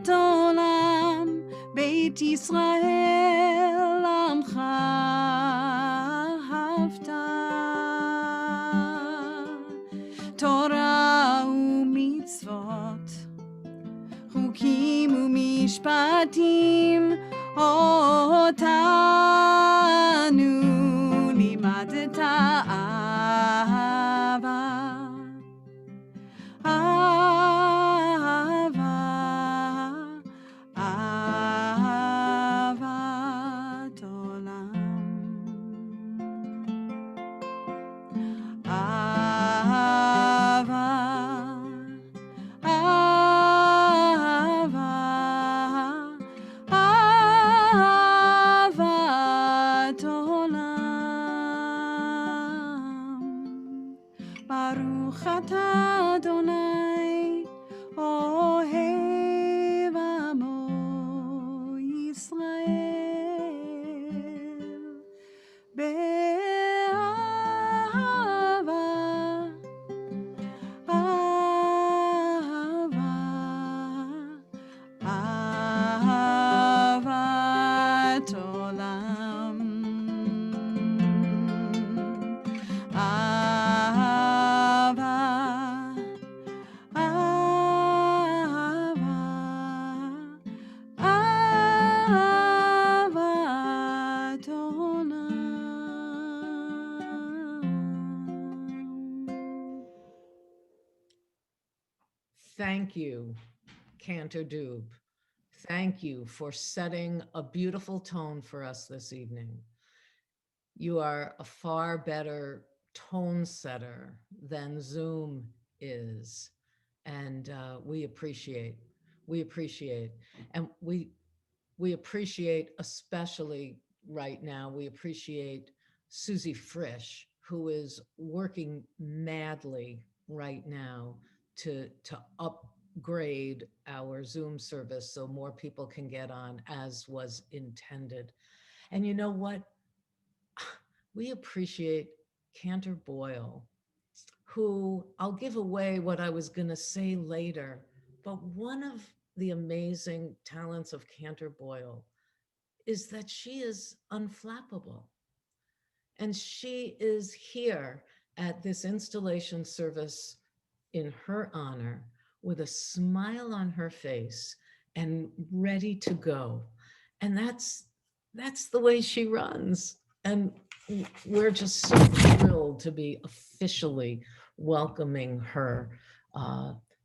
עולם, בית ישראל עמך אהבת. תורה ומצוות, חוקים ומשפטים, אותנו לימדת אהבה. אהבה, אהבת עולם. אהבה, אהבה, אהבת עולם. ברוך אתה אדוני אוהב עמו ישראל, באהבה, אהבה, אהבת עולם. אהבה, אהבה, אהבת עולם. Thank you, Cantor Doob. Thank you for setting a beautiful tone for us this evening. You are a far better tone setter than Zoom is. And we appreciate, and we appreciate, especially right now, we appreciate Susie Frisch, who is working madly right now to upgrade our Zoom service so more people can get on as was intended. And you know what? We appreciate Cantor Boyle, who I'll give away what I was going to say later, but one of the amazing talents of Cantor Boyle is that she is unflappable. And she is here at this installation service in her honor with a smile on her face and ready to go. And that's the way she runs. And we're just so thrilled to be officially welcoming her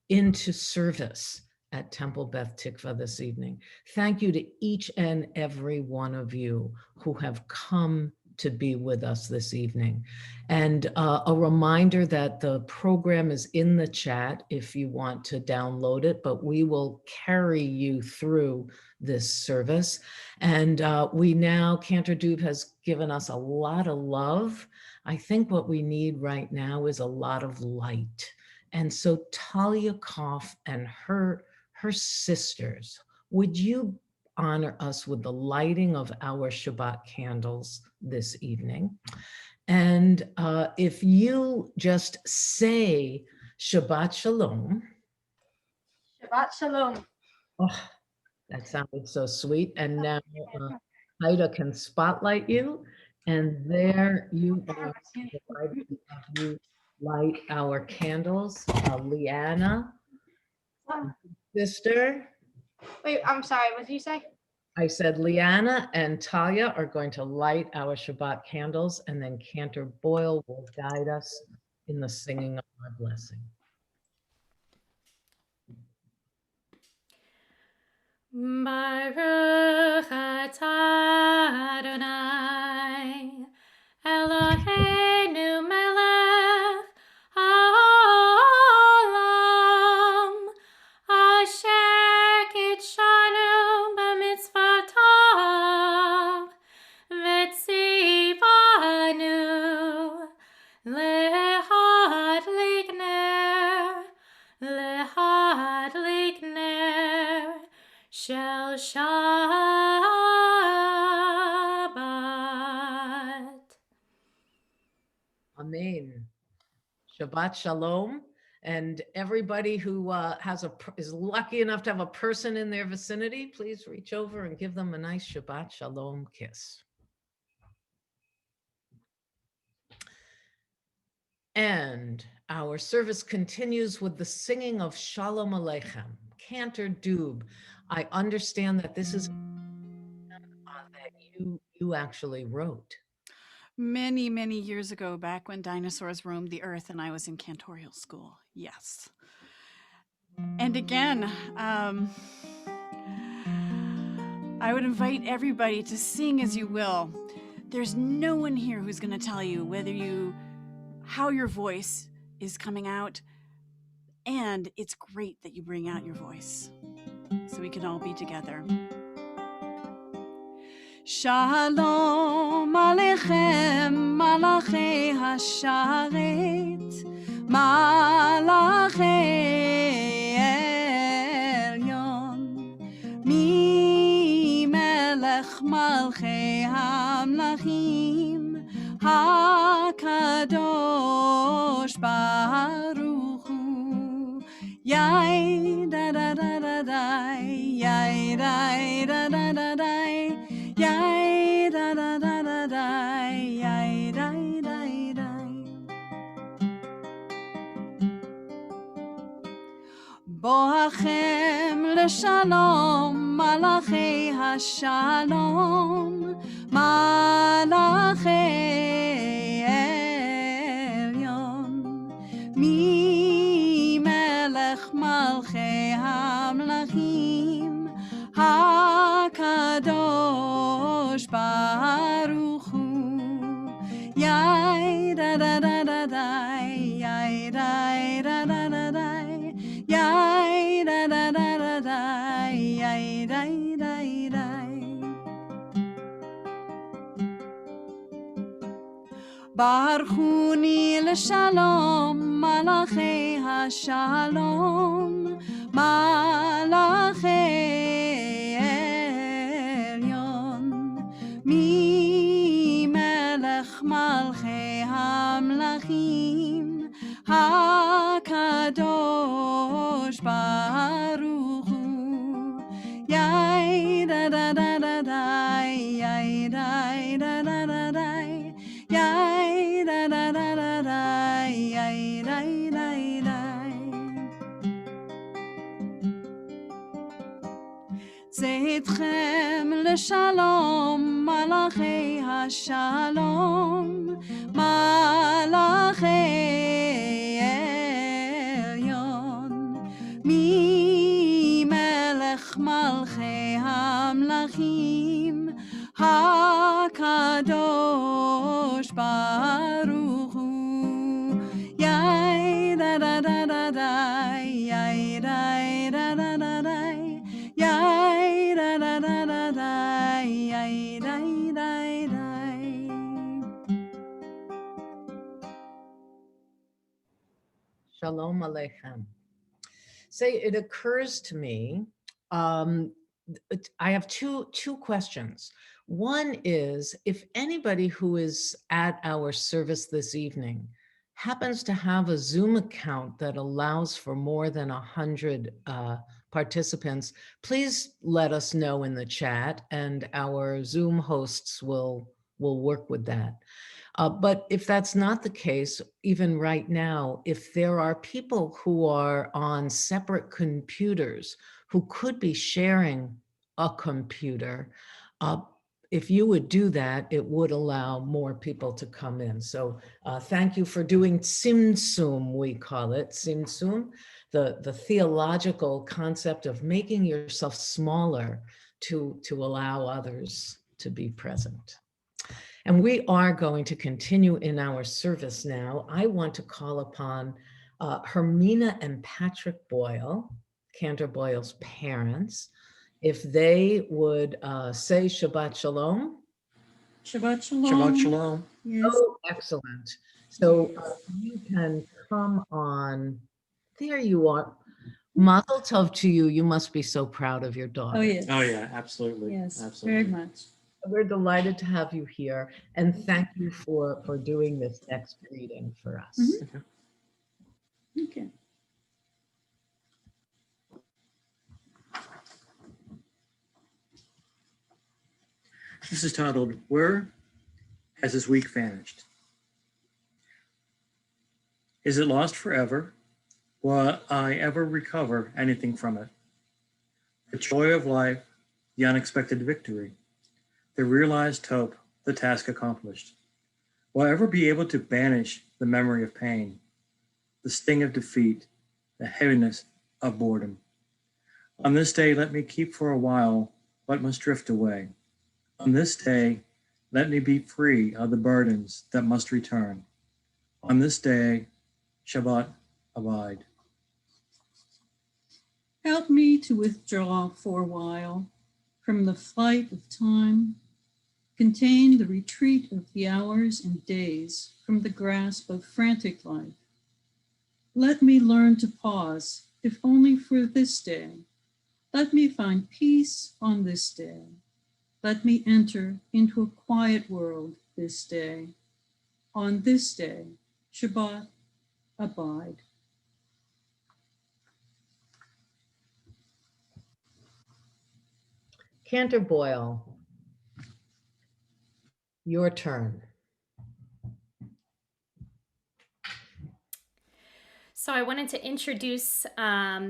into service at Temple Beth Tikva this evening. Thank you to each and every one of you who have come to be with us this evening. And a reminder that the program is in the chat if you want to download it, but we will carry you through this service. And we now, Cantor Doob has given us a lot of love. I think what we need right now is a lot of light. And so Talia Koff and her sisters, would you honor us with the lighting of our Shabbat candles this evening? And if you just say Shabbat Shalom. Shabbat Shalom. Oh, that sounded so sweet. And now Haida can spotlight you. And there you are. You light our candles. Leanna, sister. Wait, I'm sorry, what did you say? I said Leanna and Talia are going to light our Shabbat candles, and then Cantor Boyle will guide us in the singing of our blessing. Baruch atah Adonai Eloheinu melech haolam asher kitshanu b'mitzvotav v'tzivanu lehadlik ner shel Shabbat. Amen. Shabbat Shalom. And everybody who is lucky enough to have a person in their vicinity, please reach over and give them a nice Shabbat Shalom kiss. And our service continues with the singing of Shalom Aleichem, Cantor Dub. I understand that this is that you actually wrote. Many, many years ago, back when dinosaurs roamed the earth and I was in cantorial school. Yes. And again, I would invite everybody to sing as you will. There's no one here who's going to tell you how your voice is coming out. And it's great that you bring out your voice so we can all be together. Shalom Aleichem, Malachei Hasharet, Malachei Elyon, Mi Melech Malchei Hamlachim, HaKadosh Baruch Hu, Yai da da da da da, Yai da da da da da. Yai da da da da da, yai da da da. Boachem leshalom, malachei hashalom, malachei elyon, mi melech malchei hamlachim, HaKadosh Baruch Hu, Yai da da da da da, Yai da da da da da, Yai da da da da da, Yai da da da. Barchuni leshalom, malachei hashalom, malachei elyon, mi melech malchei hamlachim, HaKadosh Baruch Hu, Yai da da da da da, Yai da da da da da, Yai da da da da da, Yai da da da. Zeitchem leshalom, malachei hashalom, malachei elyon, mi melech malchei hamlachim, HaKadosh Baruch Hu, Yai da da da da da, Yai da da da da da, Yai da da da da da, Yai da da da. Shalom Aleichem. Say, it occurs to me, I have two questions. One is, if anybody who is at our service this evening happens to have a Zoom account that allows for more than 100 participants, please let us know in the chat, and our Zoom hosts will work with that. But if that's not the case, even right now, if there are people who are on separate computers who could be sharing a computer, if you would do that, it would allow more people to come in. So thank you for doing Tzimtzum, we call it, Tzimtzum, the theological concept of making yourself smaller to allow others to be present. And we are going to continue in our service now. I want to call upon Hermina and Patrick Boyle, Cantor Boyle's parents, if they would say Shabbat Shalom. Shabbat Shalom. Shabbat Shalom. Yes. Oh, excellent. So you can come on. There you are. Mazel tov to you. You must be so proud of your daughter. Oh, yes. Oh yeah, absolutely. Yes, Absolutely. very much. We're delighted to have you here, and thank you for doing this next reading for us. Okay. This is titled, Where Has This Week Vanished? Is it lost forever? Will I ever recover anything from it? The joy of life, the unexpected victory, the realized hope, the task accomplished. Will I ever be able to banish the memory of pain, the sting of defeat, the heaviness of boredom? On this day, let me keep for a while what must drift away. On this day, let me be free of the burdens that must return. On this day, Shabbat abide. Help me to withdraw for a while from the flight of time, contain the retreat of the hours and days from the grasp of frantic life. Let me learn to pause, if only for this day. Let me find peace on this day. Let me enter into a quiet world this day. On this day, Shabbat abide. Cantor Boyle, your turn. So I wanted to introduce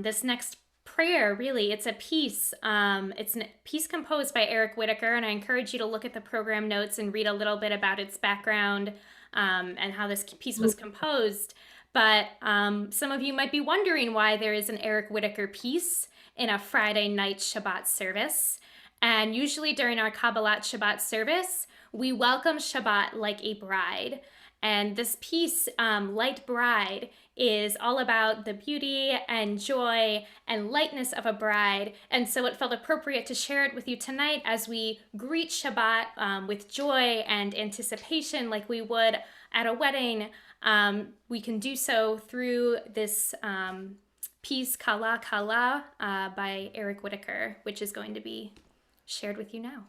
this next prayer. Really, it's a piece. It's a piece composed by Eric Whitacre, and I encourage you to look at the program notes and read a little bit about its background and how this piece was composed. But some of you might be wondering why there is an Eric Whitacre piece in a Friday night Shabbat service. And usually during our Kabbalat Shabbat service, we welcome Shabbat like a bride. And this piece, Light Bride, is all about the beauty and joy and lightness of a bride. And so it felt appropriate to share it with you tonight as we greet Shabbat with joy and anticipation like we would at a wedding. We can do so through this piece, Kala Kala, by Eric Whitacre, which is going to be shared with you now.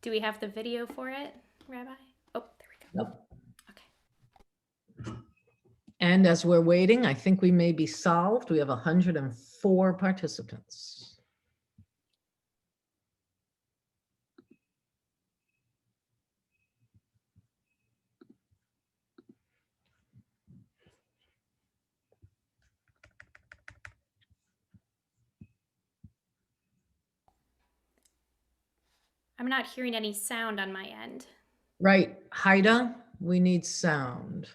Do we have the video for it, Rabbi? Oh, there we go. Yep. Okay. And as we're waiting, I think we may be solved. We have 104 participants. I'm not hearing any sound on my end. Right, Haida, we need sound.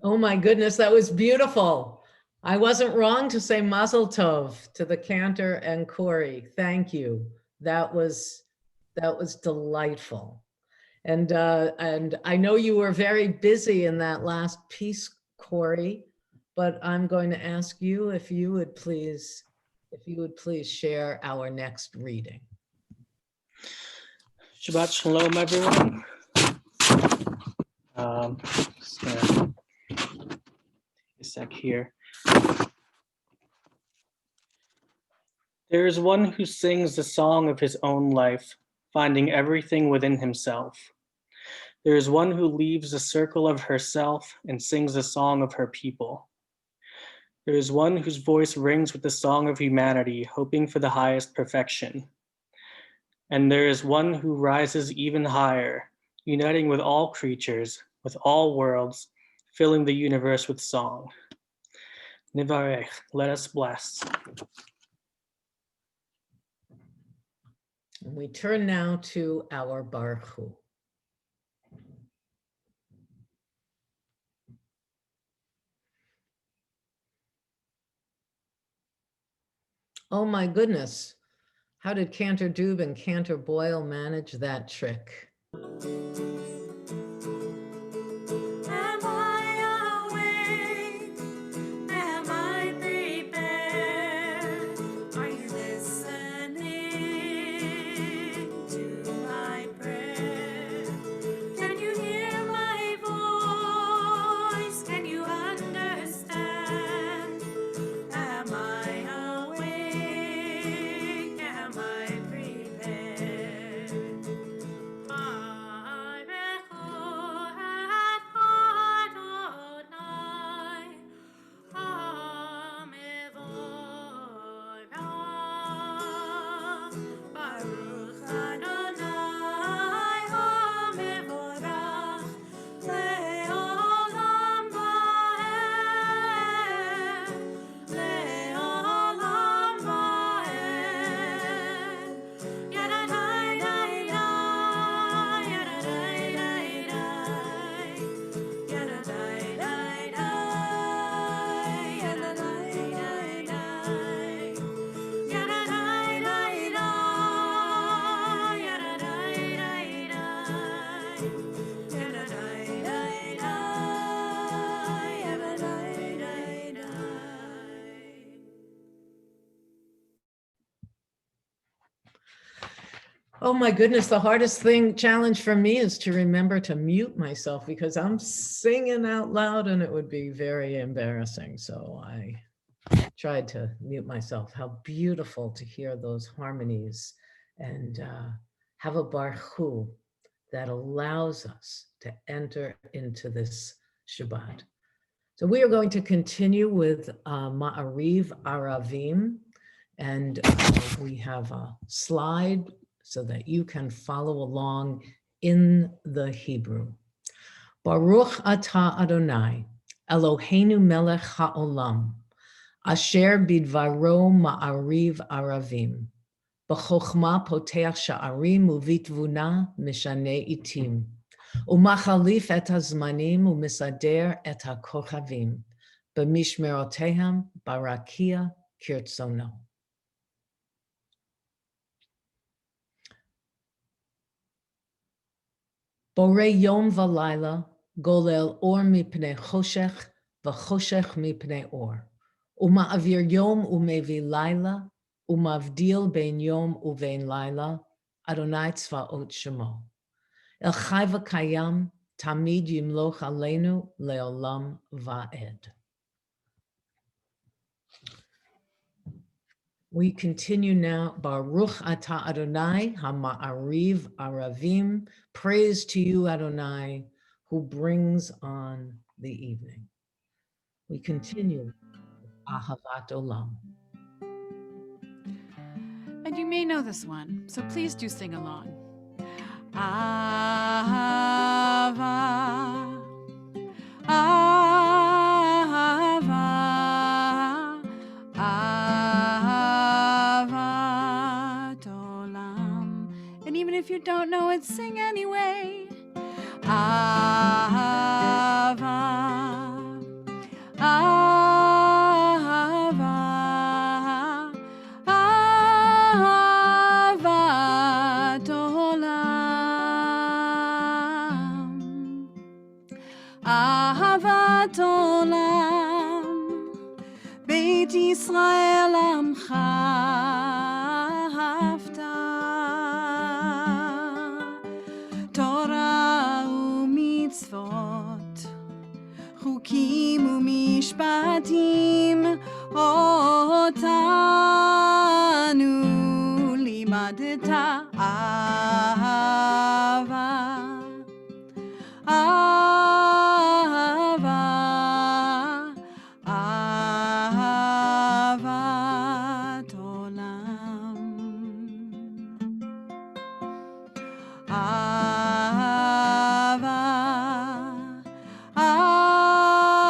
Oh my goodness, that was beautiful. I wasn't wrong to say Mazel Tov to the Cantor and Corey. Thank you. That was delightful. And I know you were very busy in that last piece, Corey, but I'm going to ask you if you would please share our next reading. Shabbat Shalom, everyone. Just gonna take a sec here. There is one who sings the song of his own life, finding everything within himself. There is one who leaves the circle of herself and sings the song of her people. There is one whose voice rings with the song of humanity, hoping for the highest perfection. And there is one who rises even higher, uniting with all creatures, with all worlds, filling the universe with song. Nivarech, let us bless. And we turn now to our Baruch Hu. Oh my goodness. How did Cantor Dube and Cantor Boyle manage that trick? Oh my goodness, the hardest challenge for me is to remember to mute myself because I'm singing out loud and it would be very embarrassing. So I tried to mute myself. How beautiful to hear those harmonies and have a Baruch Hu that allows us to enter into this Shabbat. So we are going to continue with Ma'ariv Aravim, and we have a slide so that you can follow along in the Hebrew. Baruch atah Adonai, Eloheinu melech ha'olam, asher bidvaro ma'ariv aravim, b'chokhmah poteach sha'arim uvitvuna mishane itim, umachalif et hazmanim umisader et hakochavim, b'mishmerotehem barakia kirtzono. Bore yom v'layla, golel or mipnei choshech, v'choshech mipnei or. Uma'avir yom umevi layla, umavdil bein yom uvein layla, Adonai tzvaot shemo. El chai v'kayam, tamid yimloch aleinu leolam va'ed. We continue now. Baruch atah Adonai ha'ma'ariv aravim. Praise to you, Adonai, who brings on the evening. We continue with Ahavat Olam. And you may know this one, so please do sing along. Ahava, ahava, ahavat olam. And even if you don't know it, sing anyway. Ahava, אהבת עולם, בית ישראל עמך אהבת, תורה ומצוות, חוקים ומשפטים, אותנו לימדת אהבה. אהבה, אהבת עולם. אהבה, אהבה,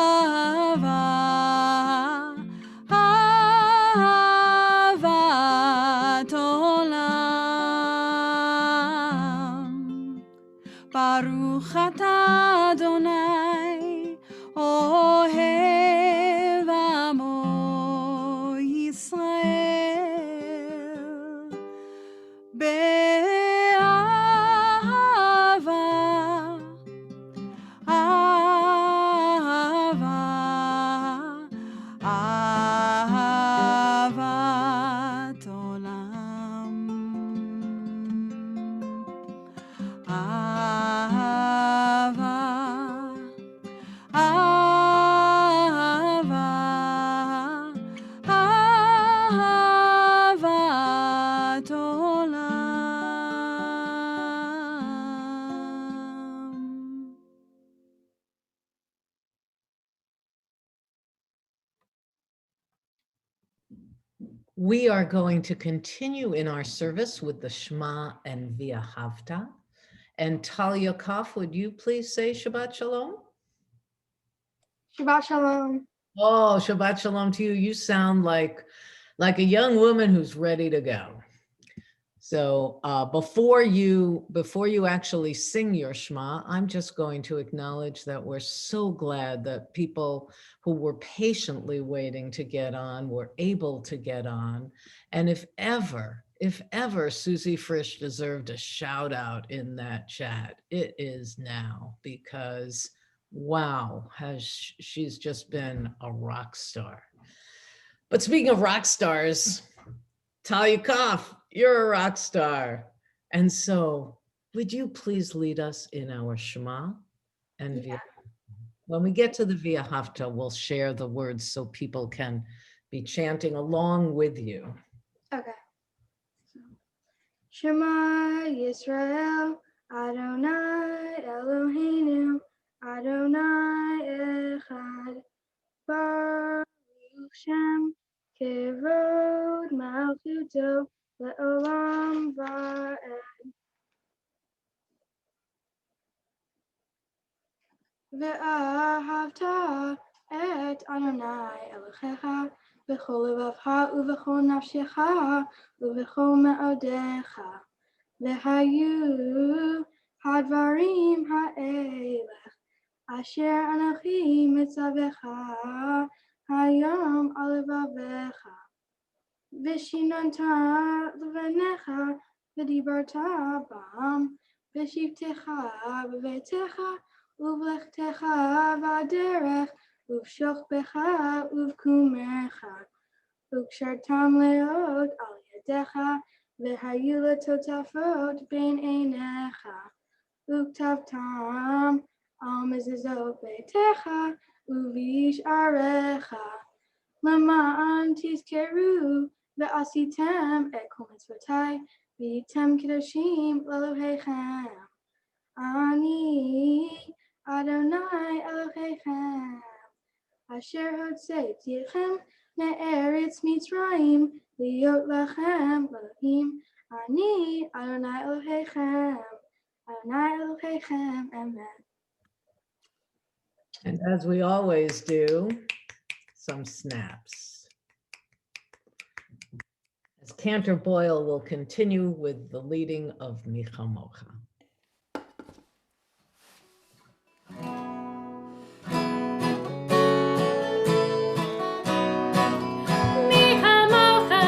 אהבת עולם. ברוך אתה אדוני, אוהב עמו ישראל, באהבה, אהבה, אהבת עולם. אהבה, אהבה, אהבת עולם. We are going to continue in our service with the Shema and V'ahavta. And Talia Koff, would you please say Shabbat Shalom? Shabbat Shalom. Oh, Shabbat Shalom to you. You sound like a young woman who's ready to go. So before you actually sing your Shema, I'm just going to acknowledge that we're so glad that people who were patiently waiting to get on were able to get on. And if ever Susie Frisch deserved a shout out in that chat, it is now, because wow, she's just been a rock star. But speaking of rock stars, Talia Koff, you're a rock star. And so would you please lead us in our Shema and V'ahavta? When we get to the V'ahavta, we'll share the words so people can be chanting along with you. Okay. Shema Yisrael, Adonai Eloheinu, Adonai Echad, Baruch Shem, Kevod Malchuto, Le'olam Va'ed. Ve'ahavta et Adonai Elohecha, B'chol levavcha u'v'chol nafshecha u'v'chol me'odecha. V'hayu hadvarim ha'elech asher anochi mitzavecha hayom al levavecha. V'shinanta levanecha v'dibarta bam v'shivtecha b'veitecha u'v'lechtecha v'aderech u'v'shochbecha u'v'kumecha u'kshartam leot al yadecha v'hayu letotafot bein einecha u'ktavtam al mezuzot beitecha u'v'yisharecha lema'an tizkeru ve'asitem et kol mitzvotai v'yitem kedoshim lelohechem. Ani Adonai Elohechem, asher hotzetechem me'eretz Mitzrayim, liot lachem Elohim. Ani Adonai Elohechem, Adonai Elohechem, amen. And as we always do, some snaps. As Cantor Boyle will continue with the leading of Micha Mocha. Micha mocha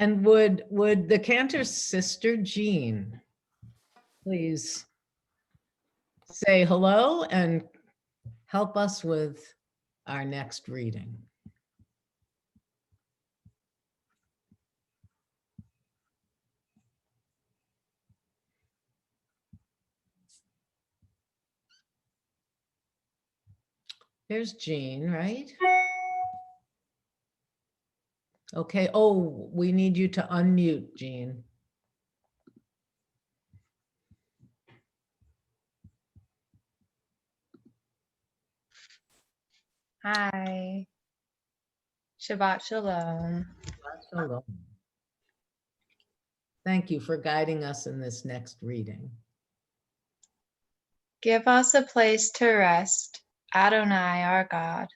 And would the Cantor's sister, Jean, please say hello and help us with our next reading? There's Jean, right? Okay. Oh, we need you to unmute, Jean. Hi. Shabbat Shalom. Hello. Thank you for guiding us in this next reading. Give us a place to rest, Adonai our God.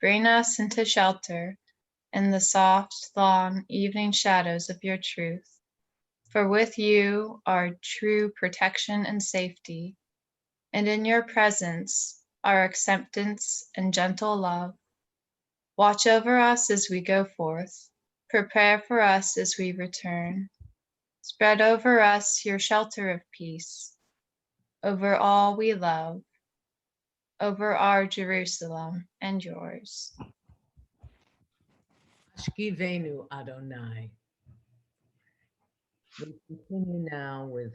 Bring us into shelter in the soft, long evening shadows of your truth. For with you are true protection and safety, and in your presence are acceptance and gentle love. Watch over us as we go forth. Prepare for us as we return. Spread over us your shelter of peace, over all we love, over our Jerusalem and yours. Ashkivenu Adonai. We continue now with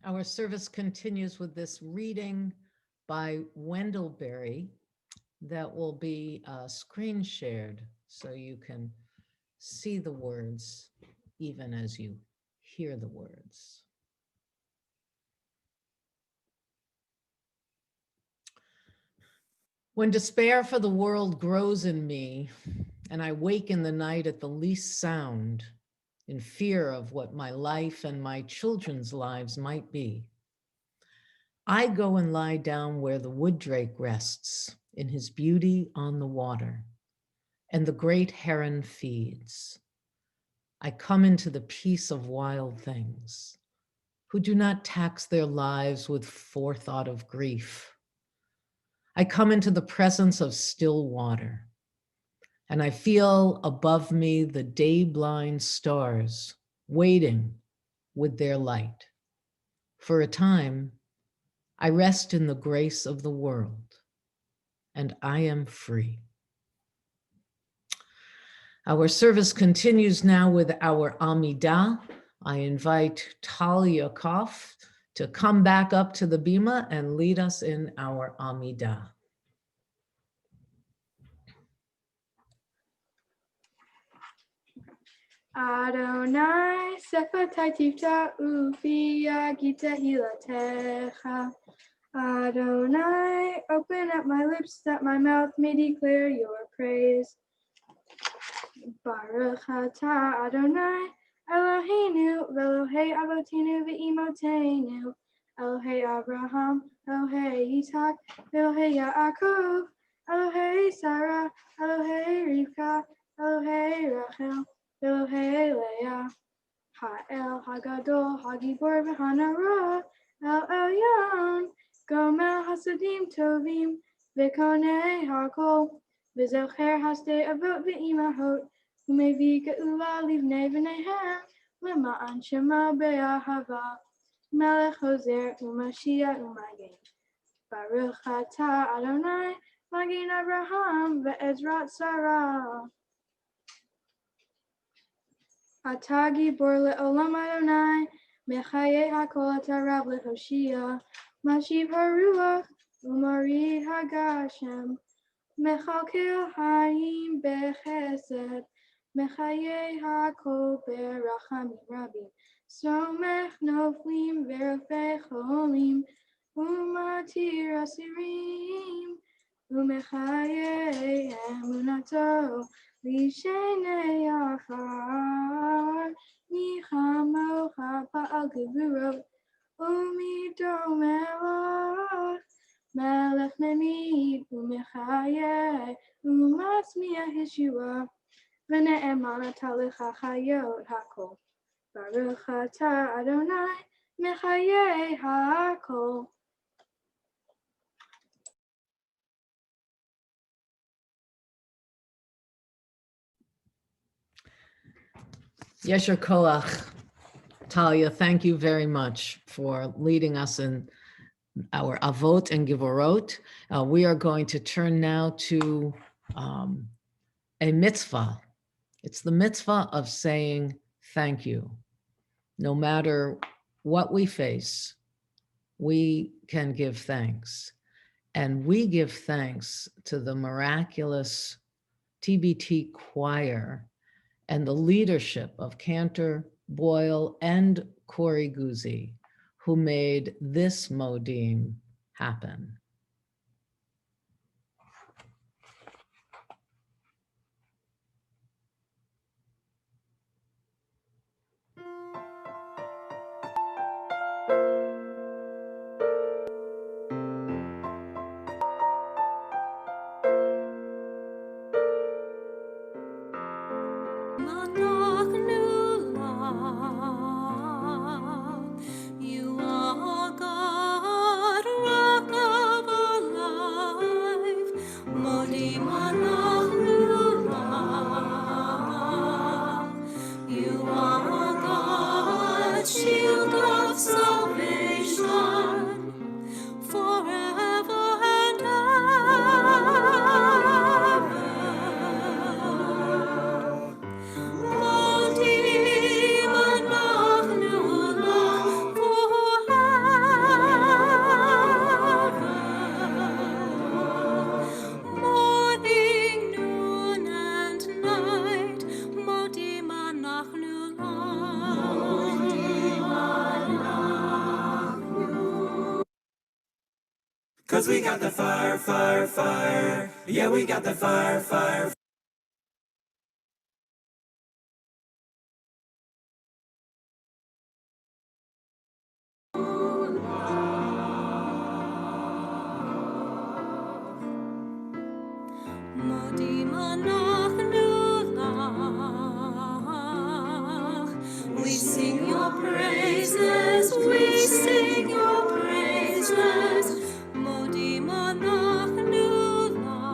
our service continues with this reading by Wendell Berry that will be screen shared so you can see the words even as you hear the words. When despair for the world grows in me, and I wake in the night at the least sound, in fear of what my life and my children's lives might be, I go and lie down where the wood drake rests in his beauty on the water, and the great heron feeds. I come into the peace of wild things, who do not tax their lives with forethought of grief. I come into the presence of still water, and I feel above me the day-blind stars waiting with their light. For a time, I rest in the grace of the world, and I am free. Our service continues now with our Amidah. I invite Talia Koff to come back up to the bima and lead us in our Amidah. Adonai sefatai tifta ufi agita hilatecha. Adonai, open up my lips that my mouth may declare your praise. Baruch atah Adonai, Eloheinu, Velohei Avotinu ve'imotenu, Elohei Abraham, Elohei Yitzhak, Elohei Yaakov, Elohei Sarah, Elohei Rivka, Elohei Rachel, Elohei Leah, Ha'el Hagadol, Hagibor v'Hanara, El Elyon, Gomel Hasadim Tovim, V'konei Hakol, V'zocher Hasdei Avot ve'imahot, U'mevi Ge'ula livnei v'neihem, Lema'an Shema be'ahava, Melech Hozer u'Mashiach u'Magen. Baruch atah Adonai, Magen Abraham ve'Ezrat Sarah. Atah Gibor le'olam Adonai, Mechaye hakol atah Rav le'Hoshia, Mashiv haruach u'mari hagashem, Mechalkel hayim bechesed, Mechaye hakol berachamim rabim, Somech noflim ve'rofei cholim, U'matir asirim, U'mechaye emunato, Lishenei achar, Nichamocha pa'al gevurot, U'mido melach, Melech memid, U'mechaye, U'matzmiach Yeshua, V'ne'eman atah lecha chayot hakol. Baruch atah Adonai, Mechaye hakol. Yesher Koach. Talia, thank you very much for leading us in our Avot and Givorot. We are going to turn now to a mitzvah. It's the mitzvah of saying thank you. No matter what we face, we can give thanks. And we give thanks to the miraculous TBT choir and the leadership of Cantor Boyle and Corey Guzzi, who made this modim happen. You are God, rock of our life. Modim anachnu lach. You are God, shield of salvation, forever and ever. Modim anachnu lach forever. Morning, noon, and night. Modim anachnu lach. 'Cause we got the fire, fire, fire. Yeah, we got the fire, fire. Modim anachnu lach. We sing your praises, we sing your praises. Modim anachnu lach.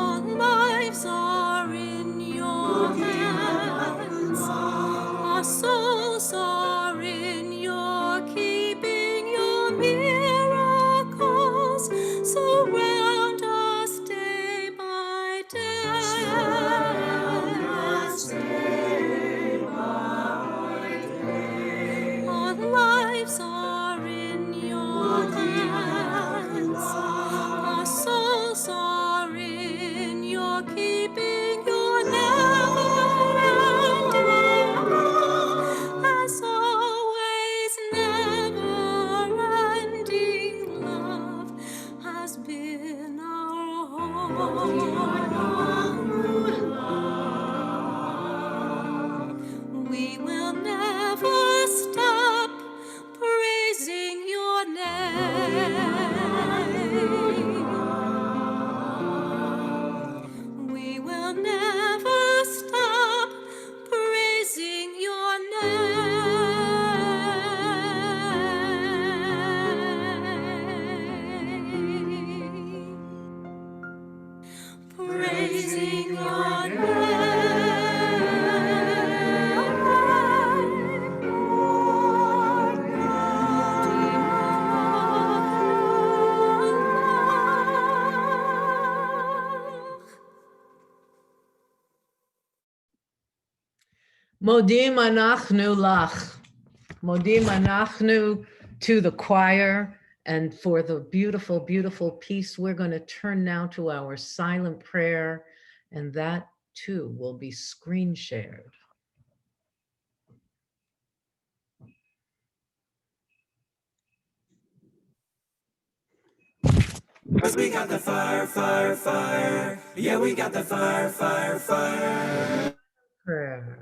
Our lives are in your hands. Our souls are in your keeping. Your miracles surround us day by day. Our lives are in your hands. Our souls are in your keeping. Your never-ending love, as always, never-ending love has been our home. We will never stop praising your name. We will never stop praising your name. Praising your Modim anachnu lach. Modim anachnu to the choir and for the beautiful, beautiful piece. We're going to turn now to our silent prayer, and that too will be screen shared. Cause we got the fire, fire, fire. Yeah, we got the fire, fire, fire. Prayer.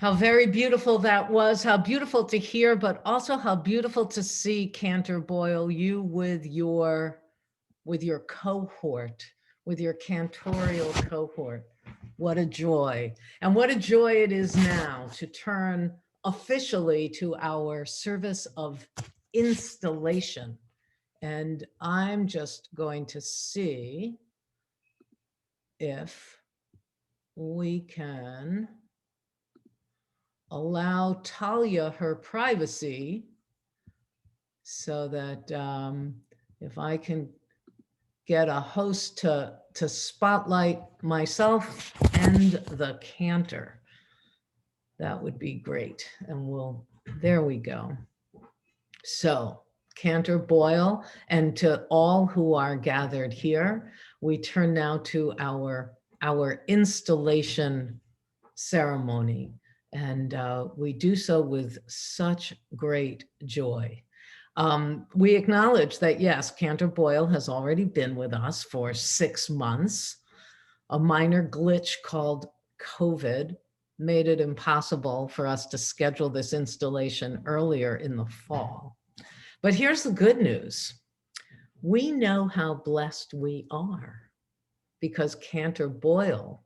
How very beautiful that was, how beautiful to hear, but also how beautiful to see, Cantor Boyle, you with your cohort, with your cantorial cohort. What a joy. And what a joy it is now to turn officially to our service of installation. And I'm just going to see if we can allow Talia her privacy so that if I can get a host to spotlight myself and the cantor, that would be great. And there we go. So Cantor Boyle, and to all who are gathered here, we turn now to our installation ceremony. And we do so with such great joy. We acknowledge that, yes, Cantor Boyle has already been with us for 6 months. A minor glitch called COVID made it impossible for us to schedule this installation earlier in the fall. But here's the good news. We know how blessed we are because Cantor Boyle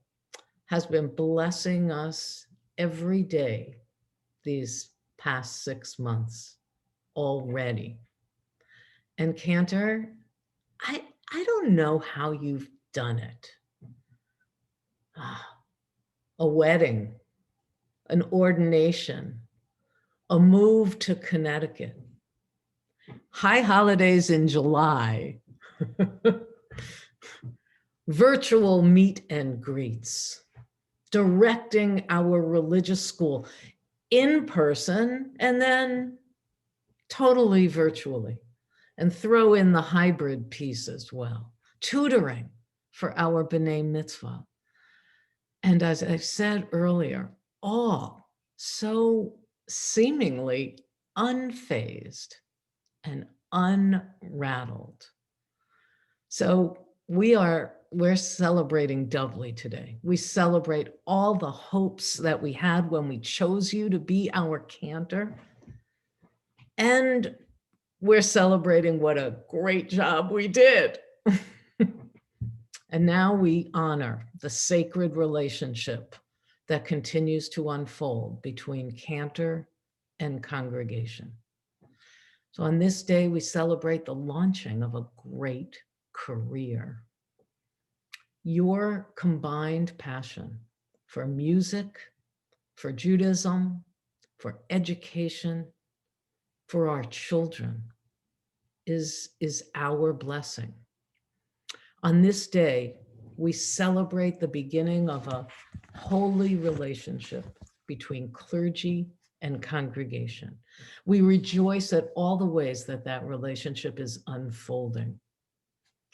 has been blessing us every day these past 6 months already. And Cantor, I don't know how you've done it. A wedding, an ordination, a move to Connecticut, high holidays in July, virtual meet and greets, directing our religious school in person and then totally virtually, and throw in the hybrid piece as well, tutoring for our B'nai Mitzvah. And as I said earlier, all so seemingly unfazed and unrattled. So we're celebrating doubly today. We celebrate all the hopes that we had when we chose you to be our cantor. And we're celebrating what a great job we did. And now we honor the sacred relationship that continues to unfold between cantor and congregation. So on this day, we celebrate the launching of a great career. Your combined passion for music, for Judaism, for education, for our children is our blessing. On this day, we celebrate the beginning of a holy relationship between clergy and congregation. We rejoice at all the ways that that relationship is unfolding.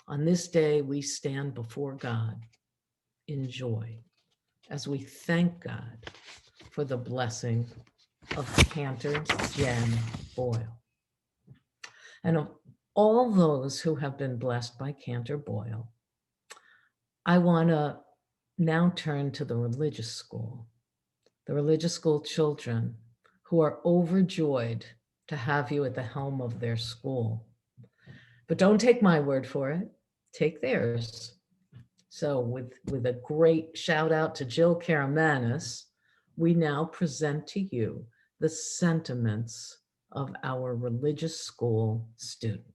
On this day, we stand before God in joy as we thank God for the blessing of Cantor Jen Boyle. And of all those who have been blessed by Cantor Boyle, I want to now turn to the religious school children who are overjoyed to have you at the helm of their school. But don't take my word for it, take theirs. So with a great shout out to Jill Karamanis, we now present to you the sentiments of our religious school students.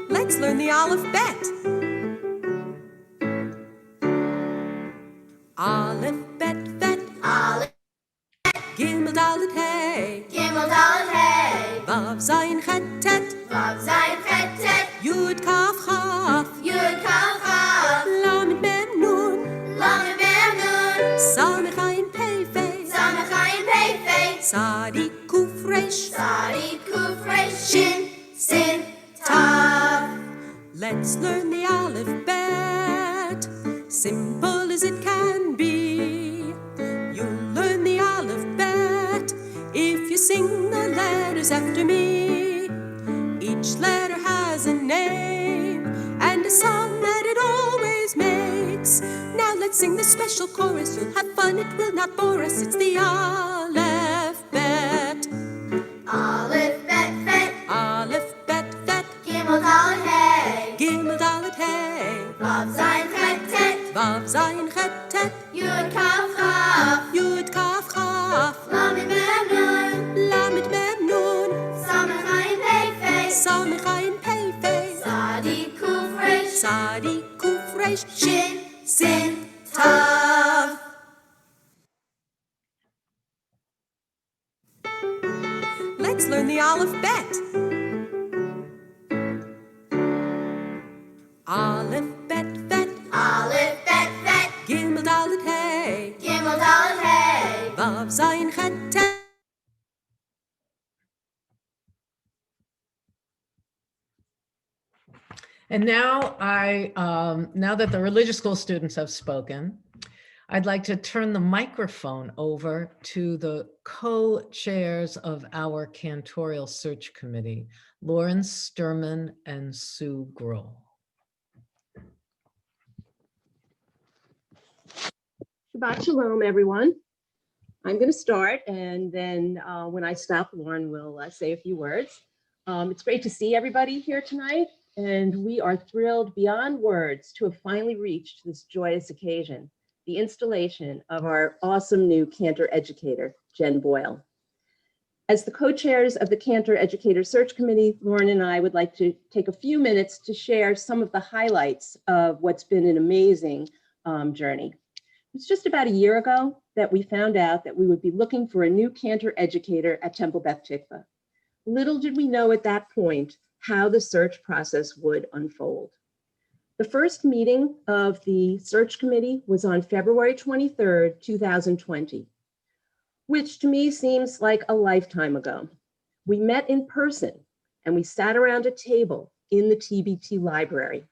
Let's learn the alphabet. Aleph, bet, bet. Aleph, Gimel, dalet, hey. Gimel, Dalet, hey. Vav, zayin, chet, tet. Vav, Zayin, Chet, Tet. Yud, kaf, chaf. Yud, Kaf, Chaf. Lamed, mem, nun. Lamed, Mem, Nun. Samech, ayin, pei, fei. Samech, Ayin, Pei, Fei. Sadi, kuf, resh. Sadi, Kuf, Resh, Shin, Sin, Tav. Let's learn the alphabet, simple as it can be. You'll learn the alphabet if you sing the letters after me. Each Each letter has a name and a sound that it always makes. Now let's sing the special chorus. You'll have fun, it will not bore us. It's the Aleph Bet. Aleph, bet, fet. Aleph Bet Bet. Gimel, dalet, hey. Gimel Dalet Hey. Vav, zayin, chet, tet. Vav Zayin Chet Tet. Yud, kaf, chaf. Yud Kaf Chaf. Lamed, mem, nun. Lamed Mem Nun. Samech, ayin, pei, fei. Samech Ayin Pei Fei. Sadi, kuf, resh. Sadi Kuf Resh Shin, sin, tav. Let's learn the Aleph Bet. Aleph Bet Bet. Aleph, bet, fet. Gimel Dalet Hey. Gimel, dalet, hey. Vav Zayin Chet Tet. And now now that the religious school students have spoken, I'd like to turn the microphone over to the co-chairs of our cantorial search committee, Lauren Sturman and Sue Grohl. Shabbat Shalom, everyone. I'm going to start, and then when I stop, Lauren will say a few words. It's great to see everybody here tonight, and we are thrilled beyond words to have finally reached this joyous occasion, the installation of our awesome new Cantor educator, Jen Boyle. As the co-chairs of the Cantor Educator Search Committee, Lauren and I would like to take a few minutes to share some of the highlights of what's been an amazing journey. It's just about a year ago that we found out that we would be looking for a new Cantor educator at Temple Beth Tikva. Little did we know at that point how the search process would unfold. The first meeting of the search committee was on February 23rd, 2020, which to me seems like a lifetime ago. We met in person and we sat around a table in the TBT library.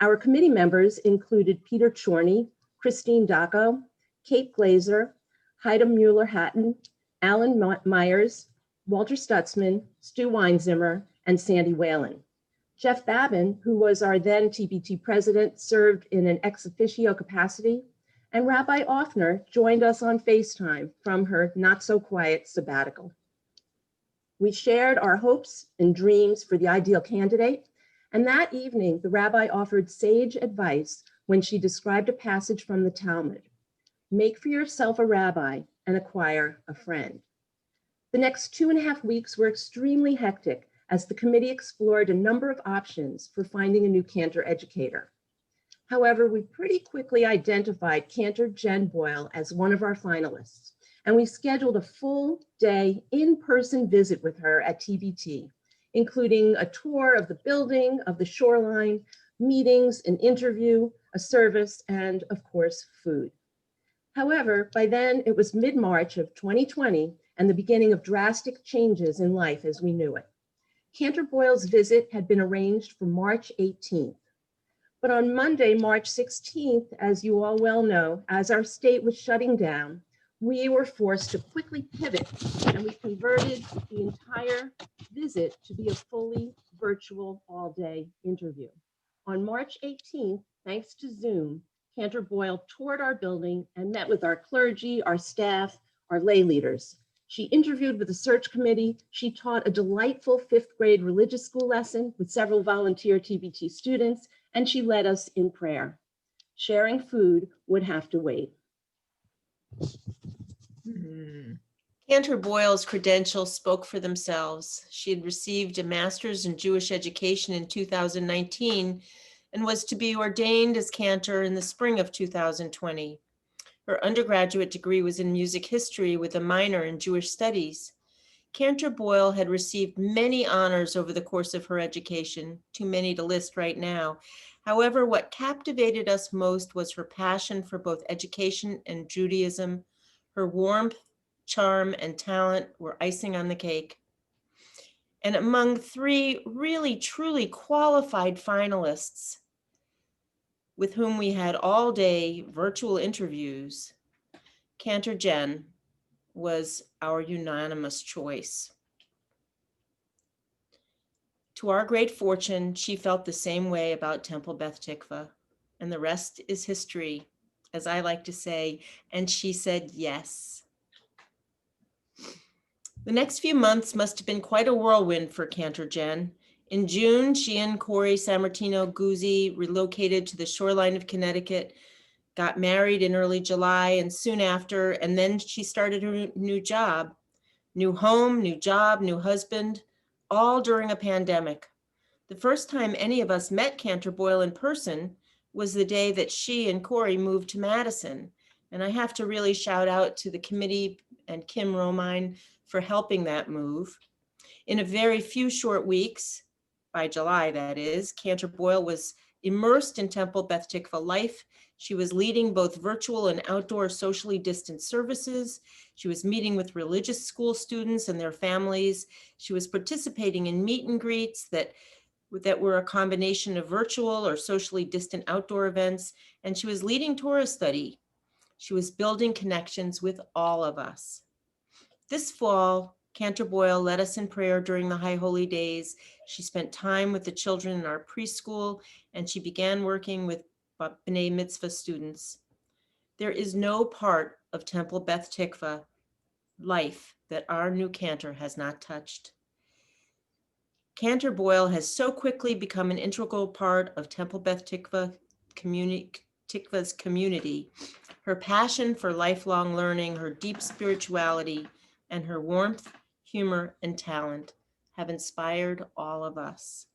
Our committee members included Peter Chorney, Christine Dacco, Kate Glazer, Haida Mueller-Hatton, Alan Myers, Walter Stutzman, Stu Weinzimmer, and Sandy Whalen. Jeff Babin, who was our then TBT president, served in an ex officio capacity, and Rabbi Offner joined us on FaceTime from her not-so-quiet sabbatical. We shared our hopes and dreams for the ideal candidate, and that evening, the rabbi offered sage advice when she described a passage from the Talmud: make for yourself a rabbi and acquire a friend. The next 2.5 weeks were extremely hectic as the committee explored a number of options for finding a new Cantor educator. However, we pretty quickly identified Cantor Jen Boyle as one of our finalists, and we scheduled a full day in-person visit with her at TBT, including a tour of the building, of the shoreline, meetings, an interview, a service, and of course, food. However, by then it was mid-March of 2020 and the beginning of drastic changes in life as we knew it. Cantor Boyle's visit had been arranged for March 18th. But on Monday, March 16th, as you all well know, as our state was shutting down, we were forced to quickly pivot, and we converted the entire visit to be a fully virtual all-day interview. On March 18th, thanks to Zoom, Cantor Boyle toured our building and met with our clergy, our staff, our lay leaders. She interviewed with the search committee. She taught a delightful 5th grade religious school lesson with several volunteer TBT students, and she led us in prayer. Sharing food would have to wait. Cantor Boyle's credentials spoke for themselves. She had received a master's in Jewish education in 2019 and was to be ordained as cantor in the spring of 2020. Her undergraduate degree was in music history with a minor in Jewish studies. Cantor Boyle had received many honors over the course of her education, too many to list right now. However, what captivated us most was her passion for both education and Judaism. Her warmth, charm, and talent were icing on the cake. And among 3 really, truly qualified finalists with whom we had all-day virtual interviews, Cantor Jen was our unanimous choice. To our great fortune, she felt the same way about Temple Beth Tikva, and the rest is history, as I like to say, and she said yes. The next few months must have been quite a whirlwind for Cantor Jen. In June, she and Corey Sammartino Guzzi relocated to the shoreline of Connecticut, got married in early July and soon after, and then she started her new job. New home, new job, new husband, all during a pandemic. The first time any of us met Cantor Boyle in person was the day that she and Corey moved to Madison. And I have to really shout out to the committee and Kim Romine for helping that move. In a very few short weeks, by July that is, Cantor Boyle was immersed in Temple Beth Tikva life. She was leading both virtual and outdoor socially distant services. She was meeting with religious school students and their families. She was participating in meet and greets that were a combination of virtual or socially distant outdoor events, and she was leading Torah study. She was building connections with all of us. This fall, Cantor Boyle led us in prayer during the High Holy Days. She spent time with the children in our preschool, and she began working with B'nai Mitzvah students. There is no part of Temple Beth Tikva life that our new Cantor has not touched. Cantor Boyle has so quickly become an integral part of Temple Beth Tikva's community. Her passion for lifelong learning, her deep spirituality, and her warmth, humor, and talent have inspired all of us.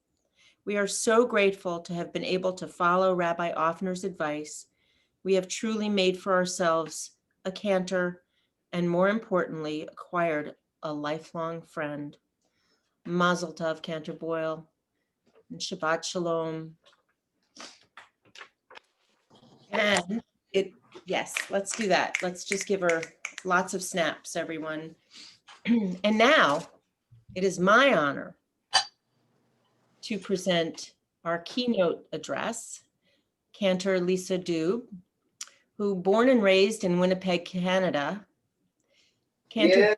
We are so grateful to have been able to follow Rabbi Offner's advice. We have truly made for ourselves a Cantor, and more importantly, acquired a lifelong friend. Mazel Tov, Cantor Boyle, and Shabbat Shalom. And yes, let's do that. Let's just give her lots of snaps, everyone. And now it is my honor to present our keynote address, Cantor Lisa Dube, who born and raised in Winnipeg, Canada. Cantor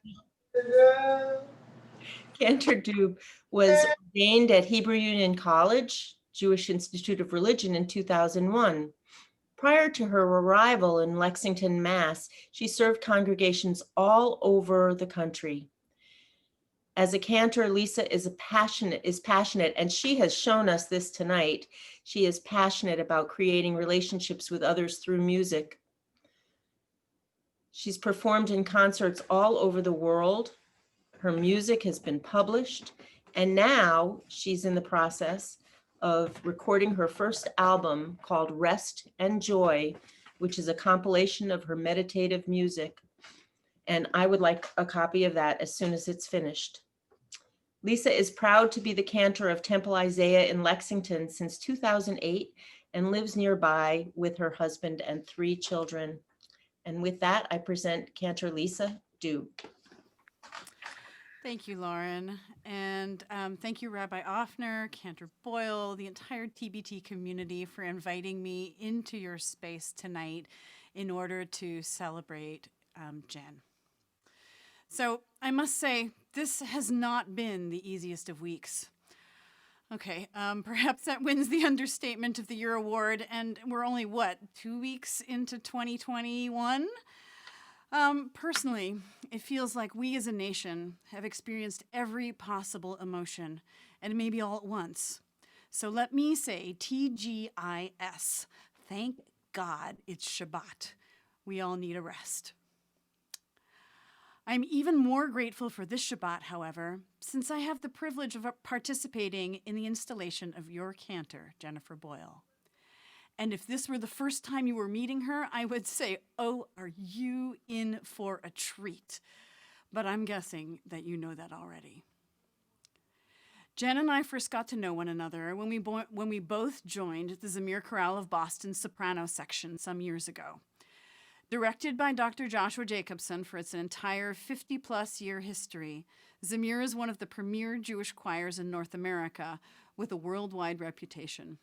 Dube was ordained at Hebrew Union College, Jewish Institute of Religion in 2001. Prior to her arrival in Lexington, Mass, she served congregations all over the country. As a cantor, Lisa is passionate, and she has shown us this tonight. She is passionate about creating relationships with others through music. She's performed in concerts all over the world. Her music has been published, and now she's in the process of recording her first album called Rest and Joy, which is a compilation of her meditative music. And I would like a copy of that as soon as it's finished. Lisa is proud to be the cantor of Temple Isaiah in Lexington since 2008 and lives nearby with her husband and 3 children. And with that, I present Cantor Lisa Dube. Thank you, Lauren. And thank you, Rabbi Offner, Cantor Boyle, the entire TBT community for inviting me into your space tonight in order to celebrate Jen. So I must say, this has not been the easiest of weeks. Okay, perhaps that wins the Understatement of the Year award, and we're only, 2 weeks into 2021? Personally, it feels like we as a nation have experienced every possible emotion, and maybe all at once. So let me say TGIS. Thank God it's Shabbat. We all need a rest. I'm even more grateful for this Shabbat, however, since I have the privilege of participating in the installation of your Cantor, Jennifer Boyle. And if this were the first time you were meeting her, I would say, oh, are you in for a treat? But I'm guessing that you know that already. Jen and I first got to know one another when we both joined the Zamir Chorale of Boston's soprano section some years ago. Directed by Dr. Joshua Jacobson for its entire 50-plus year history, Zamir is one of the premier Jewish choirs in North America with a worldwide reputation.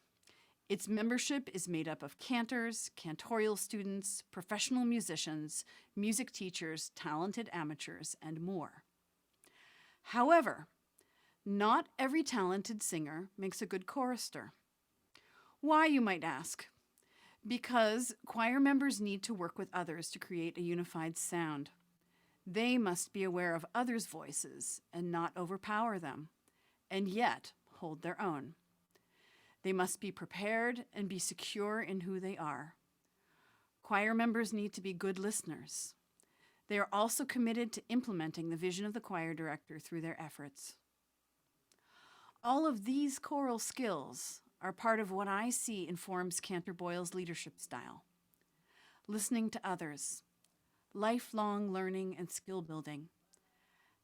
Its membership is made up of cantors, cantorial students, professional musicians, music teachers, talented amateurs, and more. However, Not every talented singer makes a good chorister. Why, you might ask? Because choir members need to work with others to create a unified sound. They must be aware of others' voices and not overpower them, and yet hold their own. They must be prepared and be secure in who they are. Choir members need to be good listeners. They are also committed to implementing the vision of the choir director through their efforts. All of these choral skills are part of what I see informs Cantor Boyle's leadership style. Listening to others, lifelong learning and skill building,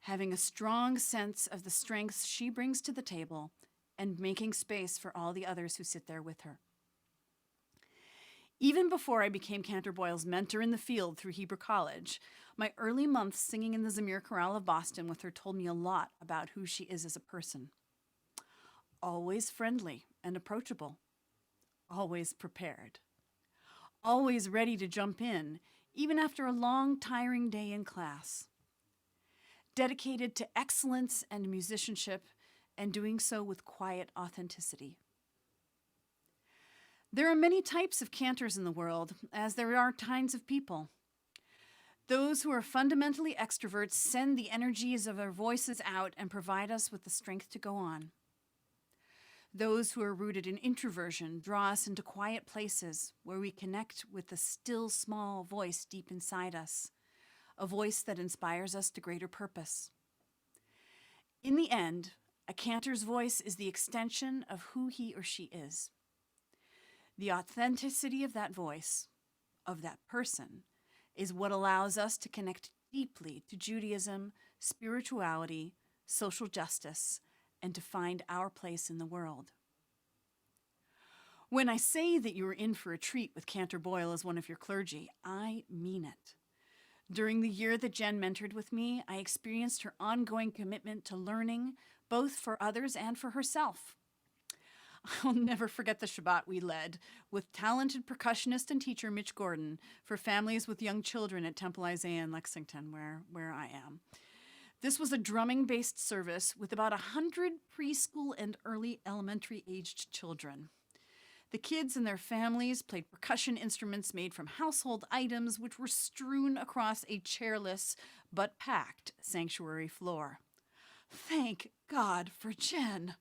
having a strong sense of the strengths she brings to the table, and making space for all the others who sit there with her. Even before I became Cantor Boyle's mentor in the field through Hebrew College, my early months singing in the Zamir Chorale of Boston with her told me a lot about who she is as a person. Always friendly and approachable, always prepared, always ready to jump in, even after a long, tiring day in class. Dedicated to excellence and musicianship, and doing so with quiet authenticity. There are many types of cantors in the world, as there are kinds of people. Those who are fundamentally extroverts send the energies of their voices out and provide us with the strength to go on. Those who are rooted in introversion draw us into quiet places where we connect with the still small voice deep inside us, a voice that inspires us to greater purpose. In the end, a cantor's voice is the extension of who he or she is. The authenticity of that voice, of that person, is what allows us to connect deeply to Judaism, spirituality, social justice, and to find our place in the world. When I say that you are in for a treat with Cantor Boyle as one of your clergy, I mean it. During the year that Jen mentored with me, I experienced her ongoing commitment to learning, both for others and for herself. I'll never forget the Shabbat we led with talented percussionist and teacher Mitch Gordon for families with young children at Temple Isaiah in Lexington, where I am. This was a drumming-based service with about 100 preschool and early elementary-aged children. The kids and their families played percussion instruments made from household items which were strewn across a chairless but packed sanctuary floor. Thank God for Jen.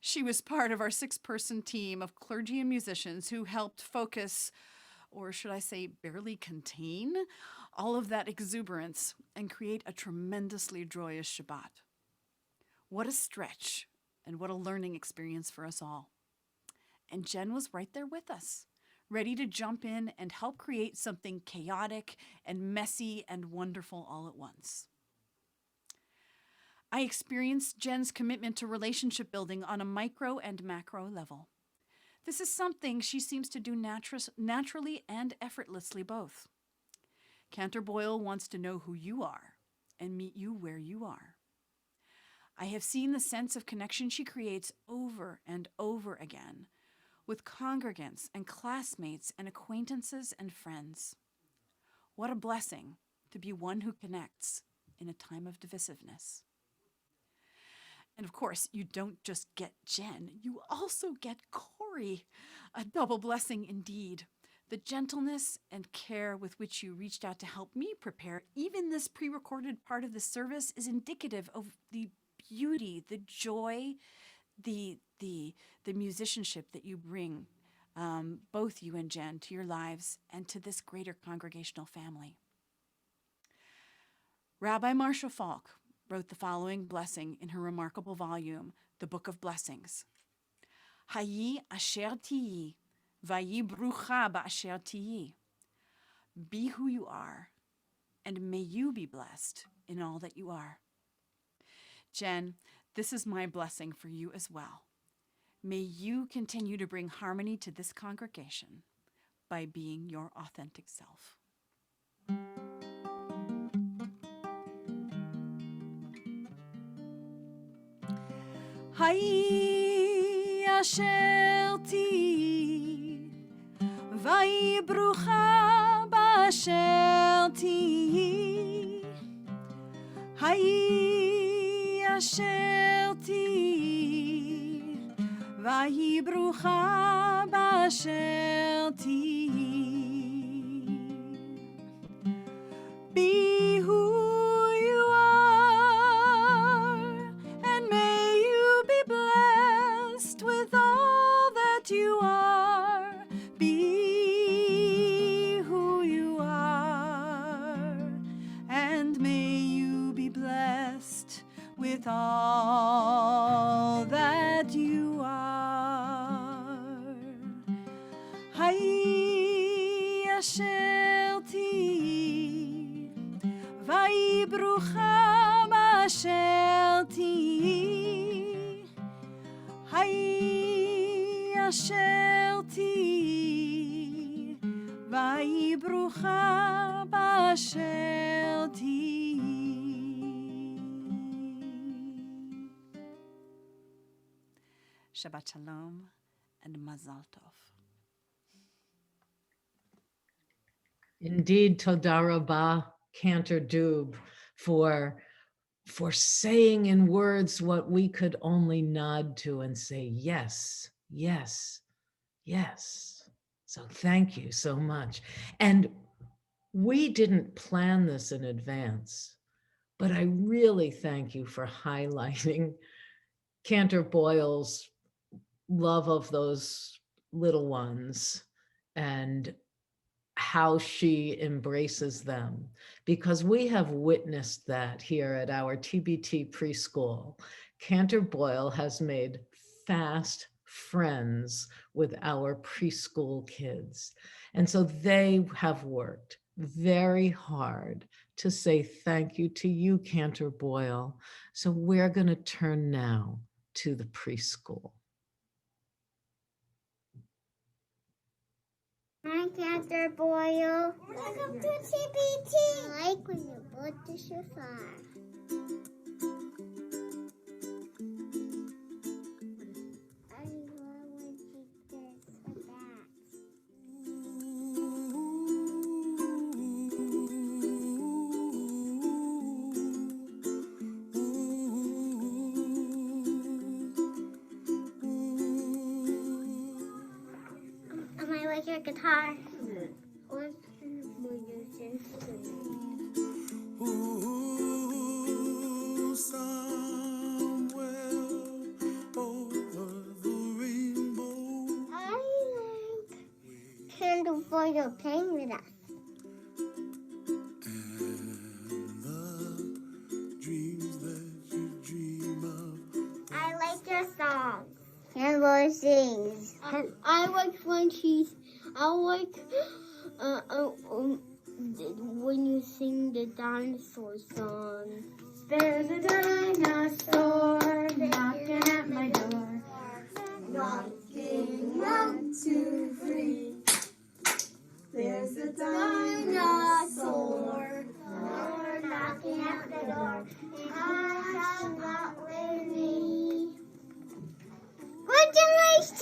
She was part of our 6-person team of clergy and musicians who helped focus, or should I say barely contain, all of that exuberance and create a tremendously joyous Shabbat. What a stretch and what a learning experience for us all. And Jen was right there with us, ready to jump in and help create something chaotic and messy and wonderful all at once. I experienced Jen's commitment to relationship building on a micro and macro level. This is something she seems to do naturally and effortlessly both. Cantor Boyle wants to know who you are and meet you where you are. I have seen the sense of connection she creates over and over again with congregants and classmates and acquaintances and friends. What a blessing to be one who connects in a time of divisiveness. And of course, you don't just get Jen, you also get Corey, a double blessing indeed. The gentleness and care with which you reached out to help me prepare even this pre-recorded part of the service is indicative of the beauty, the joy, the musicianship that you bring, both you and Jen, to your lives and to this greater congregational family. Rabbi Marcia Falk wrote the following blessing in her remarkable volume, The Book of Blessings. Hayi asher tiyi, vayi brucha ba'asher tiyi. Be who you are, and may you be blessed in all that you are. Jen, this is my blessing for you as well. May you continue to bring harmony to this congregation by being your authentic self. Hayi asher tiyi, vayi brucha ba'asher tiyi. Hayi אשר תהי, ויהי ברוכה באשר תהי. Be who you are, and may you be blessed with all that you are. Be who you are, and may you be blessed with all that you are. Hay asher tihi, ויהי ברוכה באשר תהי. היי אשר תהי, ויהי ברוכה באשר תהי. Shabbat Shalom and Mazal Tov. Indeed, Toda Rabah, Cantor Dub, for saying in words what we could only nod to and say, yes, yes, yes. So thank you so much. And we didn't plan this in advance, but I really thank you for highlighting Cantor Boyle's love of those little ones and how she embraces them, because we have witnessed that here at our TBT preschool. Cantor Boyle has made fast friends with our preschool kids. And so they have worked very hard to say thank you to you, Cantor Boyle. So we're going to turn now to the preschool. Hi, Cantor Boyle. Welcome to TBT. I like when you blow the shofar. I love when she does that. I like your guitar. What's the musician's somewhere over the rainbow. I like Cantor Boyle playing with us. And the dreams that you dream of. I like your song. Cantor sings. I like when when you sing the dinosaur song. There's a dinosaur knocking at my door. Knocking, 1, 2, 3. There's a dinosaur knocking at the door. And I have not with me. Congratulations!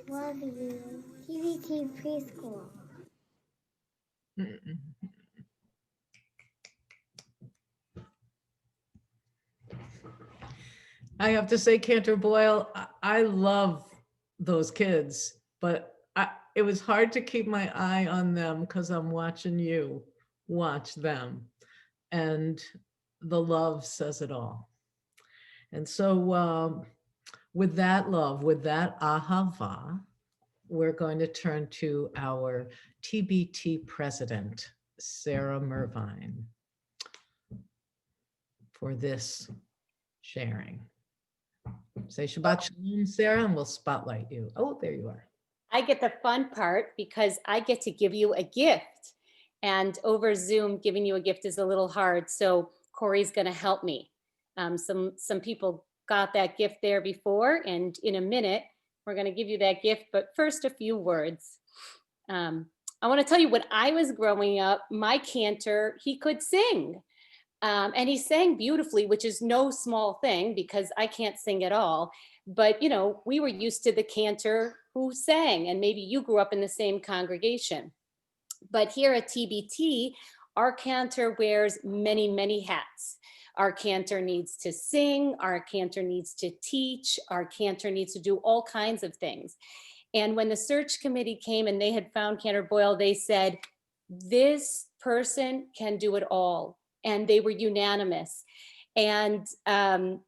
Love you. TBT Preschool. I have to say, Cantor Boyle, I love those kids, but it was hard to keep my eye on them because I'm watching you watch them. And the love says it all. And so with that love, with that ahava, we're going to turn to our TBT president, Sarah Mervine, for this sharing. Say Shabbat Shalom, Sarah, and we'll spotlight you. Oh, there you are. I get the fun part because I get to give you a gift. And over Zoom, giving you a gift is a little hard. So Corey's going to help me. Some people got that gift there before, and in a minute, we're going to give you that gift. But first, a few words. I want to tell you, when I was growing up, my cantor, he could sing. And he sang beautifully, which is no small thing because I can't sing at all. But, you know, we were used to the cantor who sang, and maybe you grew up in the same congregation. But here at TBT, our cantor wears many, many hats. Our cantor needs to sing, our cantor needs to teach, our cantor needs to do all kinds of things. And when the search committee came and they had found Cantor Boyle, they said, this person can do it all. And they were unanimous. And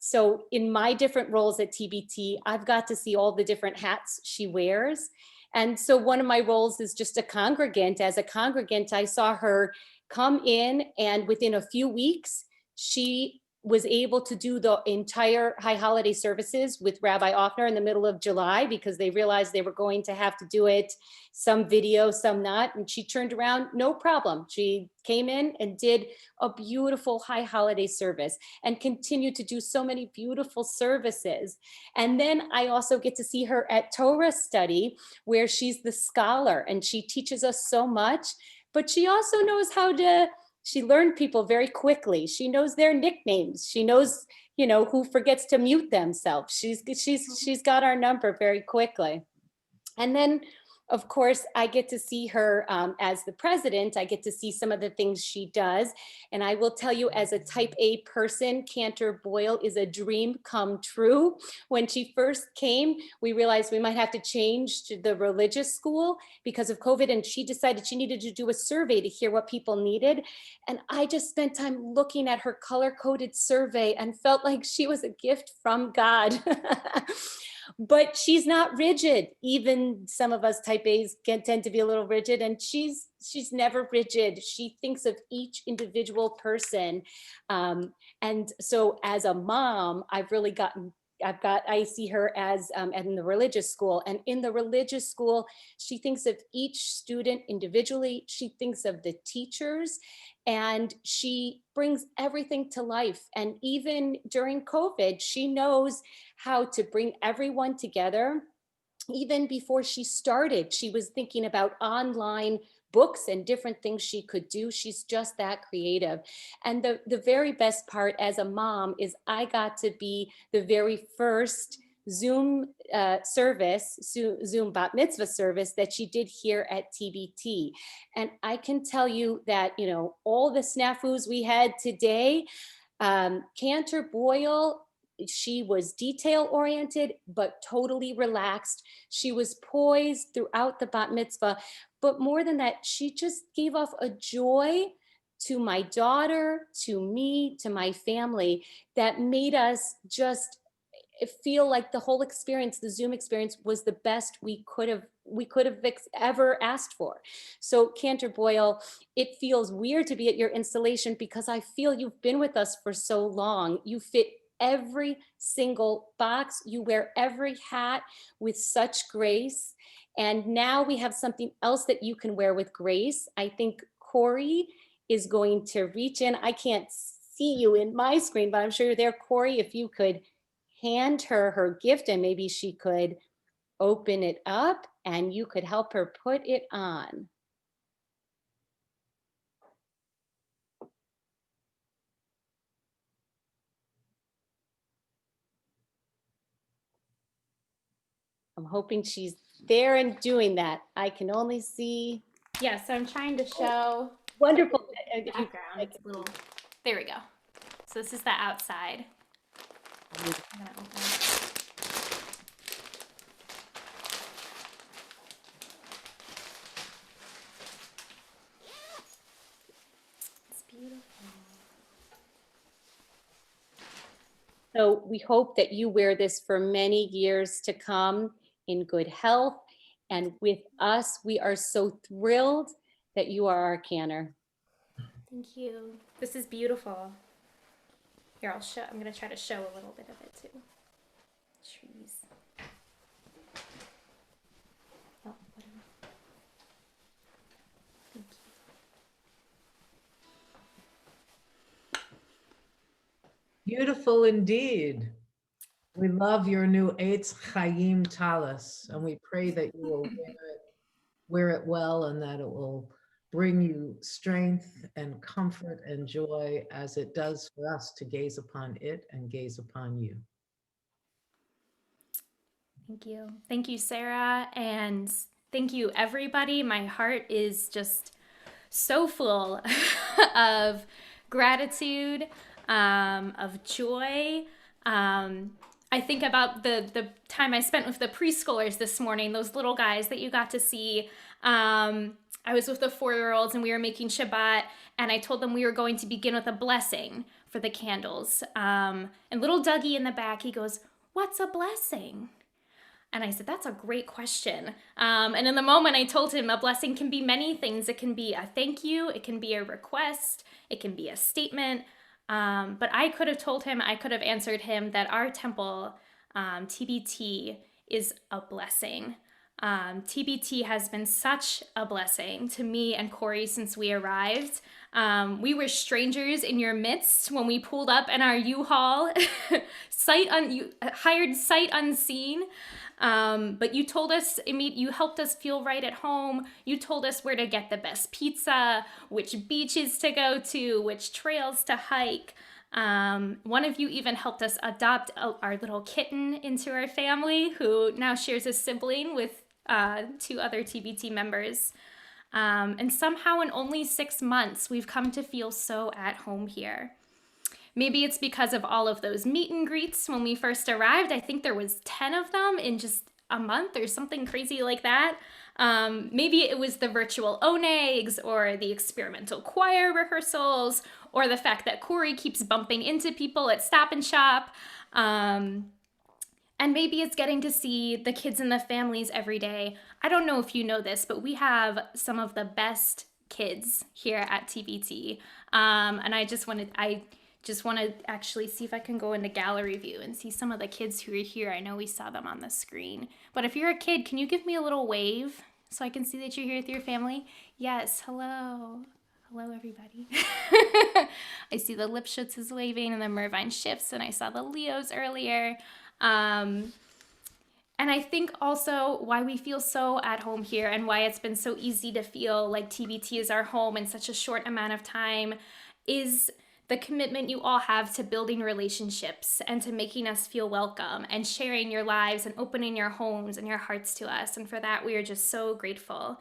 so in my different roles at TBT, I've got to see all the different hats she wears. And so one of my roles is just a congregant. As a congregant, I saw her come in, and within a few weeks, she was able to do the entire high holiday services with Rabbi Offner in the middle of July, because they realized they were going to have to do it, some video, some not. And she turned around, no problem. She came in and did a beautiful high holiday service and continued to do so many beautiful services. And then I also get to see her at Torah study, where she's the scholar and she teaches us so much, but she also knows how to, she learned people very quickly. She knows their nicknames. She knows, you know, who forgets to mute themselves. She's got our number very quickly. And then, of course, I get to see her as the president. I get to see some of the things she does. And I will tell you, as a type A person, Cantor Boyle is a dream come true. When she first came, we realized we might have to change to the religious school because of COVID. And she decided she needed to do a survey to hear what people needed. And I just spent time looking at her color-coded survey and felt like she was a gift from God. But she's not rigid. Even some of us type A's can tend to be a little rigid, and she's never rigid. She thinks of each individual person. And so as a mom, I see her as in the religious school, and in the religious school, she thinks of each student individually. She thinks of the teachers, and she brings everything to life. And even during COVID, she knows how to bring everyone together. Even before she started, she was thinking about online books and different things she could do. She's just that creative. And the very best part as a mom is I got to be the very first Zoom service, Zoom bat mitzvah service that she did here at TBT. And I can tell you that, you know, all the snafus we had today, Cantor Boyle, she was detail oriented, but totally relaxed. She was poised throughout the bat mitzvah. But more than that, she just gave off a joy to my daughter, to me, to my family, that made us just feel like the whole experience, the Zoom experience, was the best we could have ever asked for. So Cantor Boyle, it feels weird to be at your installation because I feel you've been with us for so long. You fit every single box. You wear every hat with such grace. And now we have something else that you can wear with grace. I think Corey is going to reach in. I can't see you in my screen, but I'm sure you're there. Corey, if you could hand her her gift and maybe she could open it up and you could help her put it on. I'm hoping she's there and doing that. I can only see. Yeah, so I'm trying to show. Wonderful. Background. It's a little, there we go. So this is the outside. I'm gonna open it. It's beautiful. So we hope that you wear this for many years to come in good health. And with us, we are so thrilled that you are our cantor. Thank you. This is beautiful. Here, I'll show. I'm going to try to show a little bit of it too. Trees. Oh, whatever. Thank you. Beautiful indeed. We love your new Eitz Chaim Talis, and we pray that you will wear it well and that it will bring you strength and comfort and joy as it does for us to gaze upon it and gaze upon you. Thank you. Thank you, Sarah. And thank you, everybody. My heart is just so full of gratitude. of joy. I think about the time I spent with the preschoolers this morning, those little guys that you got to see. I was with the 4-year-olds and we were making Shabbat, and I told them we were going to begin with a blessing for the candles. And little Dougie in the back, he goes, "What's a blessing?" And I said, "That's a great question." And in the moment I told him a blessing can be many things. It can be a thank you, it can be a request, it can be a statement. But I could have told him, I could have answered him that our temple, TBT, is a blessing. TBT has been such a blessing to me and Corey since we arrived. We were strangers in your midst when we pulled up in our U-Haul, hired sight unseen. But you told us, you helped us feel right at home. You told us where to get the best pizza, which beaches to go to, which trails to hike. One of you even helped us adopt our little kitten into our family, who now shares a sibling with 2 other TBT members. And somehow in only 6 months, we've come to feel so at home here. Maybe it's because of all of those meet and greets when we first arrived. I think there was 10 of them in just a month or something crazy like that. Maybe it was the virtual onags or the experimental choir rehearsals or the fact that Corey keeps bumping into people at Stop and Shop. And maybe it's getting to see the kids and the families every day. I don't know if you know this, but we have some of the best kids here at TBT. And I just want to actually see if I can go into gallery view and see some of the kids who are here. I know we saw them on the screen. But if you're a kid, can you give me a little wave so I can see that you're here with your family? Yes, hello. Hello, everybody. I see the Lipschutz is waving and the Mervine Shifts, and I saw the Leos earlier. And I think also why we feel so at home here and why it's been so easy to feel like TBT is our home in such a short amount of time is the commitment you all have to building relationships and to making us feel welcome and sharing your lives and opening your homes and your hearts to us. And for that, we are just so grateful.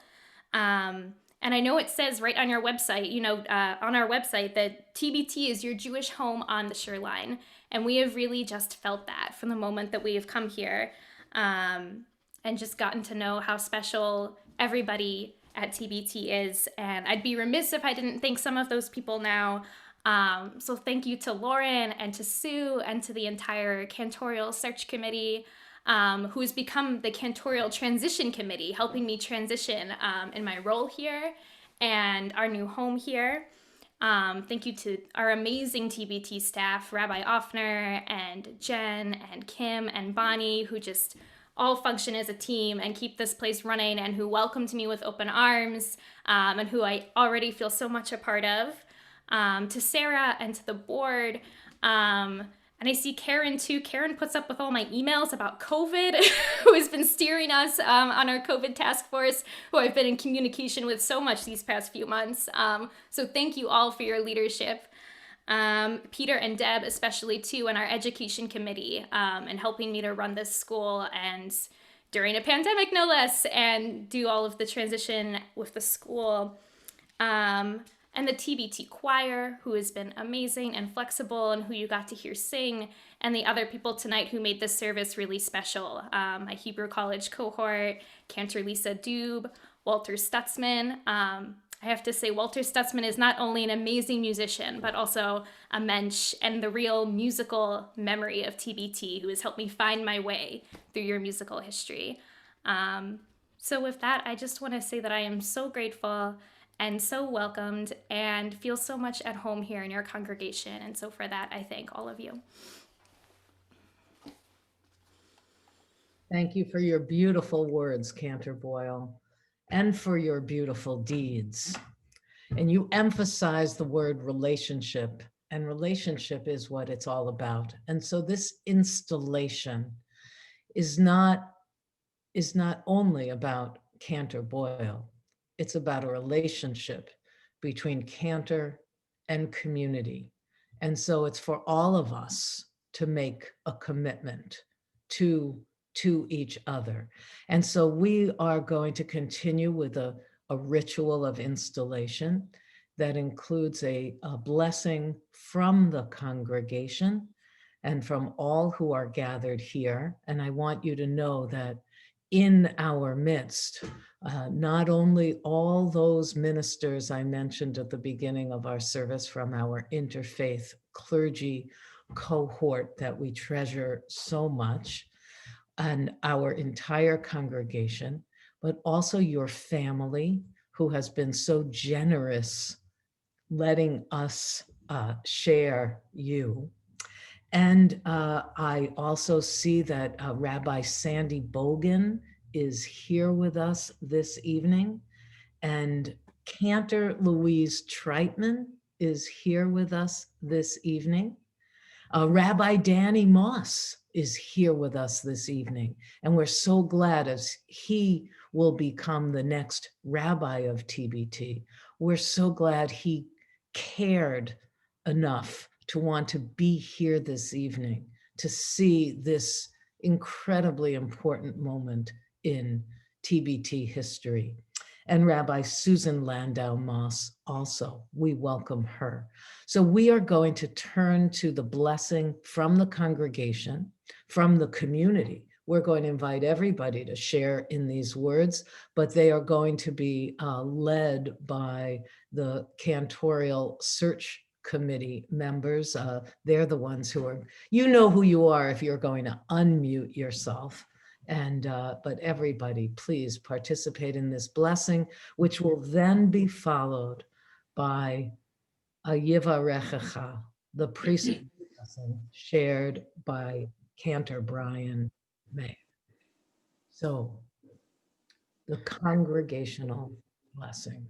And I know it says right on your website, on our website, that TBT is your Jewish home on the shoreline. And we have really just felt that from the moment that we have come here, and just gotten to know how special everybody at TBT is. And I'd be remiss if I didn't thank some of those people now. So thank you to Lauren and to Sue and to the entire Cantorial Search Committee, who has become the Cantorial Transition Committee, helping me transition in my role here and our new home here. Thank you to our amazing TBT staff, Rabbi Offner and Jen and Kim and Bonnie, who just all function as a team and keep this place running, and who welcomed me with open arms, and who I already feel so much a part of. To Sarah and to the board. And I see Karen too. Karen puts up with all my emails about COVID, who has been steering us on our COVID task force, who I've been in communication with so much these past few months. So thank you all for your leadership. Peter and Deb especially too, and our education committee, and helping me to run this school, and during a pandemic no less, and do all of the transition with the school. And the TBT choir, who has been amazing and flexible, and who you got to hear sing, and the other people tonight who made this service really special. My Hebrew College cohort, Cantor Lisa Dube, Walter Stutzman. I have to say, Walter Stutzman is not only an amazing musician, but also a mensch and the real musical memory of TBT, who has helped me find my way through your musical history. So with that, I just want to say that I am so grateful and so welcomed and feel so much at home here in your congregation. And so for that, I thank all of you. Thank you for your beautiful words, Cantor Boyle, and for your beautiful deeds. And you emphasize the word relationship, and relationship is what it's all about. And so this installation is not only about Cantor Boyle. It's about a relationship between Cantor and community. And so it's for all of us to make a commitment to each other. And so we are going to continue with a ritual of installation. that includes a blessing from the congregation and from all who are gathered here. And I want you to know that in our midst, not only all those ministers I mentioned at the beginning of our service from our interfaith clergy cohort that we treasure so much, and our entire congregation, but also your family who has been so generous letting us share you. And I also see that Rabbi Sandy Bogan is here with us this evening, and Cantor Louise Treitman is here with us this evening. Rabbi Danny Moss is here with us this evening, and we're so glad as he will become the next rabbi of TBT. We're so glad he cared enough to want to be here this evening to see this incredibly important moment in TBT history. And Rabbi Susan Landau Moss also, we welcome her. So we are going to turn to the blessing from the congregation, from the community. We're going to invite everybody to share in these words, but they are going to be led by the cantorial search committee members. They're the ones who are, you know who you are if you're going to unmute yourself. And but everybody, please participate in this blessing, which will then be followed by a Yivarechecha, the priestly blessing shared by Cantor Brian May. So the congregational blessing.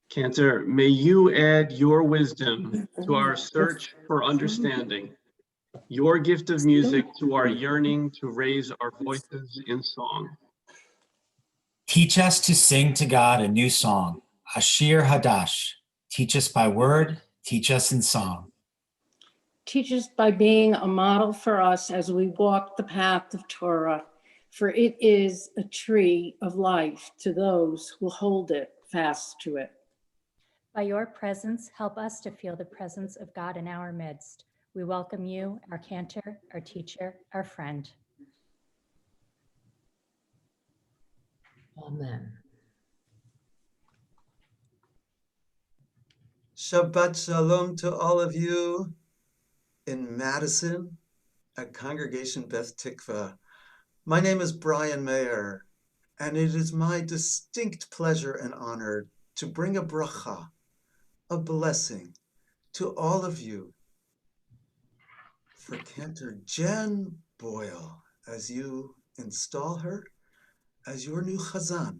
Cantor, may you add your wisdom to our search for understanding, your gift of music to our yearning to raise our voices in song. Teach us to sing to God a new song, Ashir Hadash. Teach us by word, teach us in song. Teach us by being a model for us as we walk the path of Torah, for it is a tree of life to those who hold it fast to it. By your presence, help us to feel the presence of God in our midst. We welcome you, our cantor, our teacher, our friend. Amen. Shabbat Shalom to all of you in Madison at Congregation Beth Tikva. My name is Brian Mayer, and it is my distinct pleasure and honor to bring a bracha, a blessing, to all of you for Cantor Jen Boyle as you install her as your new chazan,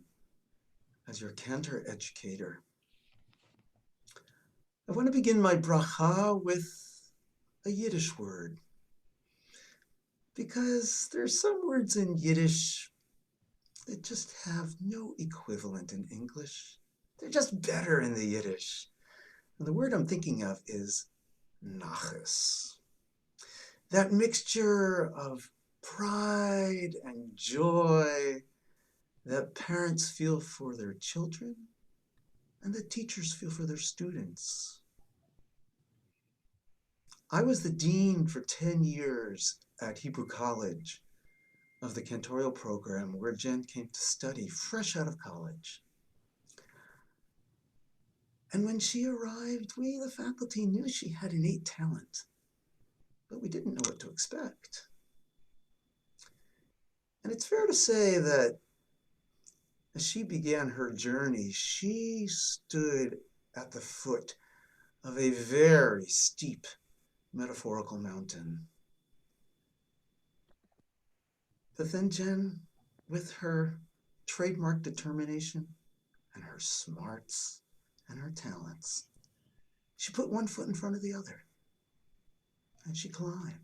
as your cantor educator. I want to begin my bracha with a Yiddish word, because there's some words in Yiddish that just have no equivalent in English. They're just better in the Yiddish. And the word I'm thinking of is nachas. That mixture of pride and joy that parents feel for their children and that teachers feel for their students. I was the dean for 10 years at Hebrew College of the cantorial program where Jen came to study fresh out of college. And when she arrived, we, the faculty, knew she had innate talent, but we didn't know what to expect. And it's fair to say that as she began her journey, she stood at the foot of a very steep metaphorical mountain. But then Jen, with her trademark determination and her smarts and her talents, she put one foot in front of the other and she climbed.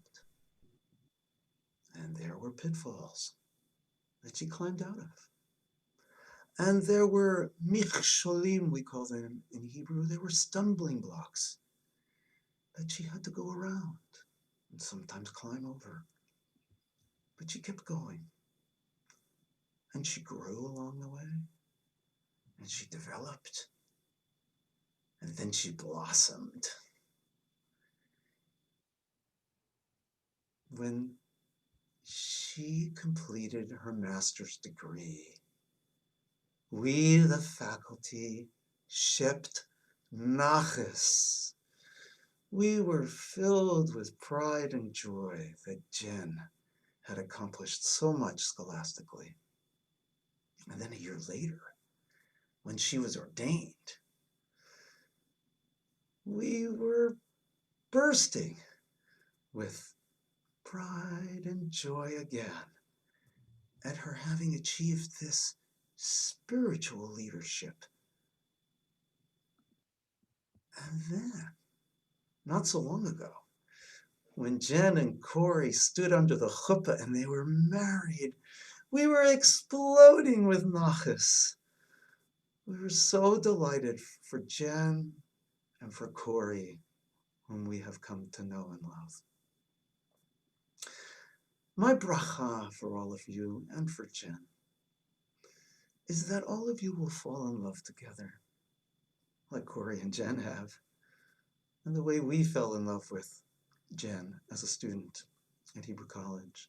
And there were pitfalls that she climbed out of. And there were michsholim, we call them in Hebrew. There were stumbling blocks that she had to go around and sometimes climb over. But she kept going. And she grew along the way. And she developed. and then she blossomed. When she completed her master's degree, we, the faculty, shipped Naches. We were filled with pride and joy that Jen had accomplished so much scholastically. And then a year later, when she was ordained, we were bursting with pride and joy again at her having achieved this spiritual leadership. And then, not so long ago, when Jen and Corey stood under the chuppah and they were married, we were exploding with Naches. We were so delighted for Jen and for Corey, whom we have come to know and love. My bracha for all of you and for Jen is that all of you will fall in love together, like Corey and Jen have, and the way we fell in love with Jen as a student at Hebrew College.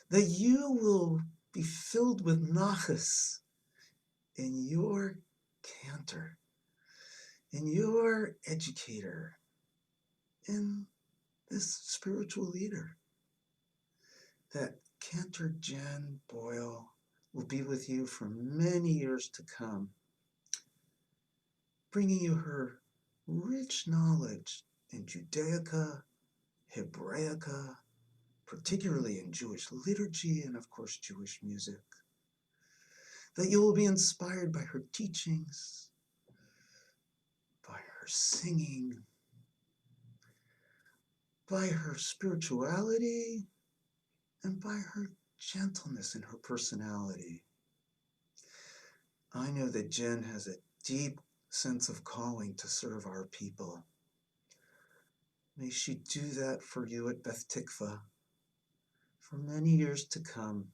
That you will be filled with Naches in your cantor, in your educator, in this spiritual leader. That Cantor Jen Boyle will be with you for many years to come, bringing you her rich knowledge in Judaica, Hebraica, particularly in Jewish liturgy and, of course, Jewish music. That you will be inspired by her teachings, by her singing, by her spirituality, and by her gentleness in her personality. I know that Jen has a deep sense of calling to serve our people. May she do that for you at Beth Tikva for many years to come.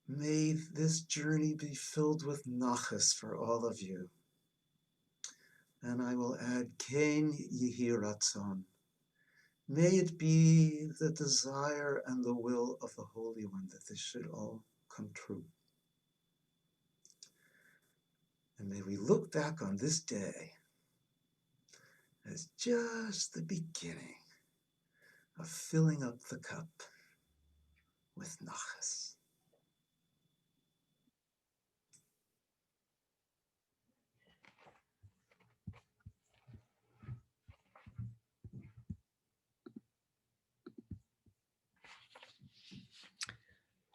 May this journey be filled with Naches for all of you. And I will add, Ken Yehi Ratzon. May it be the desire and the will of the Holy One that this should all come true. And may we look back on this day as just the beginning of filling up the cup with Naches.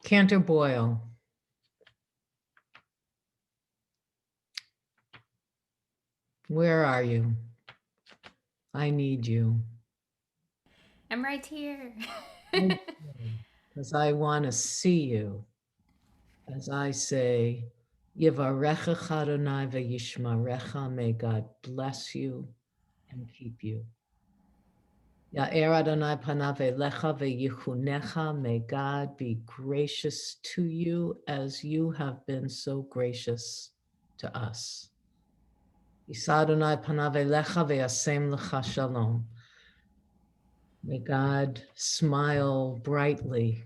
Cantor Boyle. Where are you? I need you. I'm right here. Because I want to see you. As I say, Yivarecha Adonai v'yishmarecha, may God bless you and keep you. Ya'er Adonai panav elecha v'yichunecha, may God be gracious to you as you have been so gracious to us. Yisa Adonai panav elecha v'yasem lecha shalom. May God smile brightly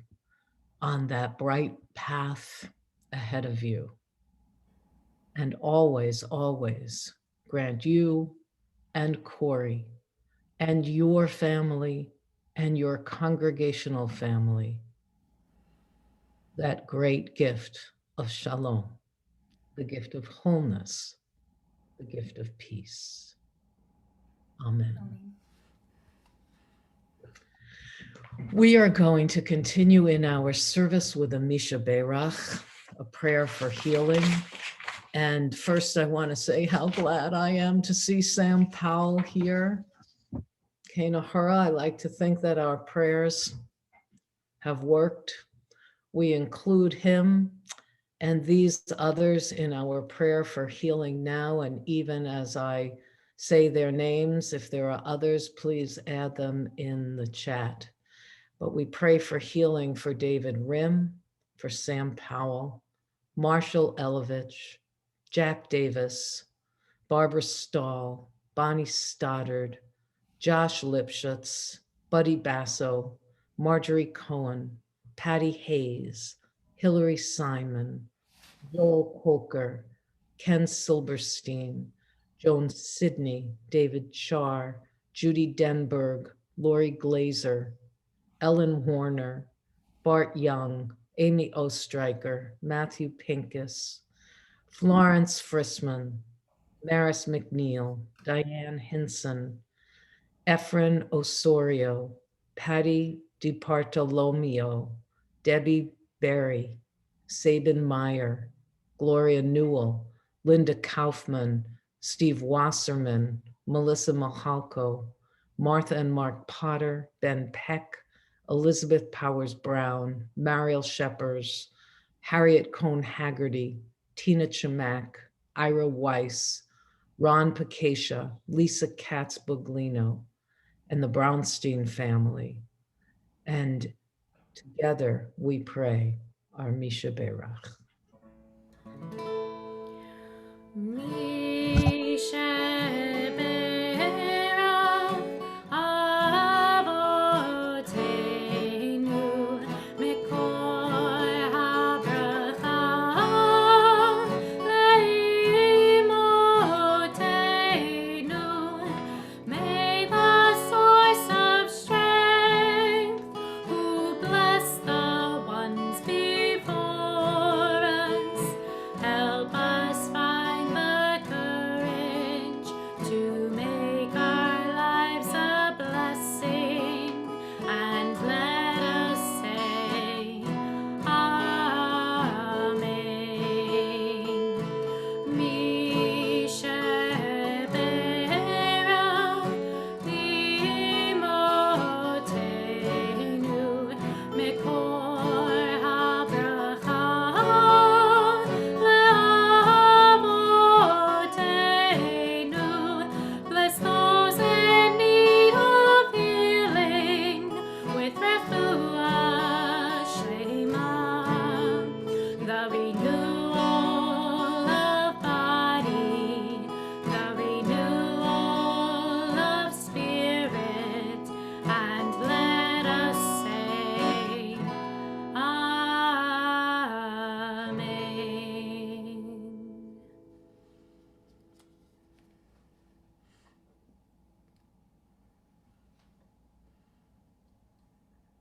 on that bright path ahead of you. And always, always grant you and Corey and your family and your congregational family that great gift of shalom, the gift of wholeness, the gift of peace. Amen. We are going to continue in our service with a Misha Berach, a prayer for healing. And first I want to say how glad I am to see Sam Powell here. Kenahura, I like to think that our prayers have worked. We include him and these others in our prayer for healing now. And even as I say their names, if there are others, please add them in the chat. But we pray for healing for David Rim, for Sam Powell, Marshall Elovich, Jack Davis, Barbara Stahl, Bonnie Stoddard, Josh Lipschutz, Buddy Basso, Marjorie Cohen, Patty Hayes, Hillary Simon, Joel Coker, Ken Silberstein, Joan Sidney, David Char, Judy Denberg, Lori Glazer, Ellen Warner, Bart Young, Amy Ostreicher, Matthew Pincus, Florence Frisman, Maris McNeil, Diane Hinson, Efren Osorio, Patty DiPartolomeo, Debbie Berry, Sabin Meyer, Gloria Newell, Linda Kaufman, Steve Wasserman, Melissa Mahalko, Martha and Mark Potter, Ben Peck, Elizabeth Powers Brown, Mariel Sheppers, Harriet Cohn Haggerty, Tina Chimak, Ira Weiss, Ron Picascia, Lisa Katz Buglino, and the Brownstein family. And together we pray our Misha Berach.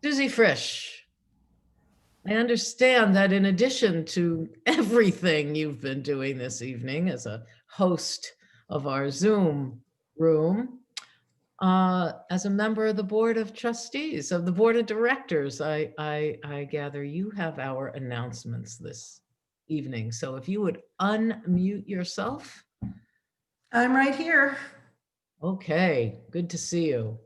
Susie Frisch, I understand that in addition to everything you've been doing this evening as a host of our Zoom room, as a member of the Board of Trustees, of the Board of Directors, I gather you have our announcements this evening. So if you would unmute yourself. I'm right here. Okay, good to see you.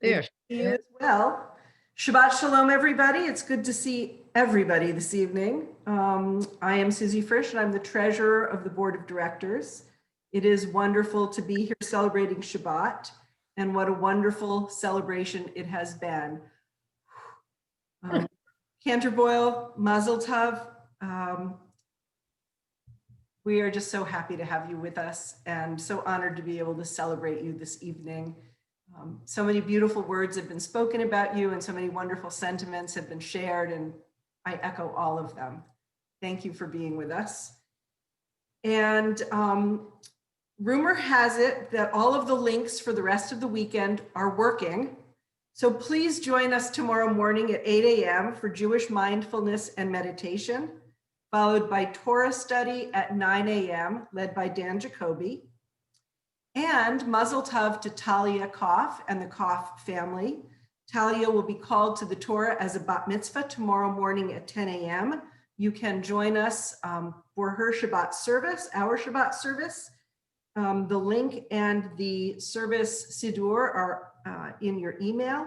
There. You as well. Shabbat Shalom, everybody. It's good to see everybody this evening. I am Susie Frisch, and I'm the treasurer of the Board of Directors. It is wonderful to be here celebrating Shabbat, and what a wonderful celebration it has been. Cantor Boyle, Mazel Tov. We are just so happy to have you with us and so honored to be able to celebrate you this evening. So many beautiful words have been spoken about you and so many wonderful sentiments have been shared, and I echo all of them. Thank you for being with us. And rumor has it that all of the links for the rest of the weekend are working. So please join us tomorrow morning at 8 a.m. for Jewish mindfulness and meditation, followed by Torah study at 9 a.m. led by Dan Jacoby. And Mazel Tov to Talia Koff and the Koff family. Talia will be called to the Torah as a bat mitzvah tomorrow morning at 10 a.m. You can join us for her Shabbat service, our Shabbat service. The link and the service Siddur are in your email.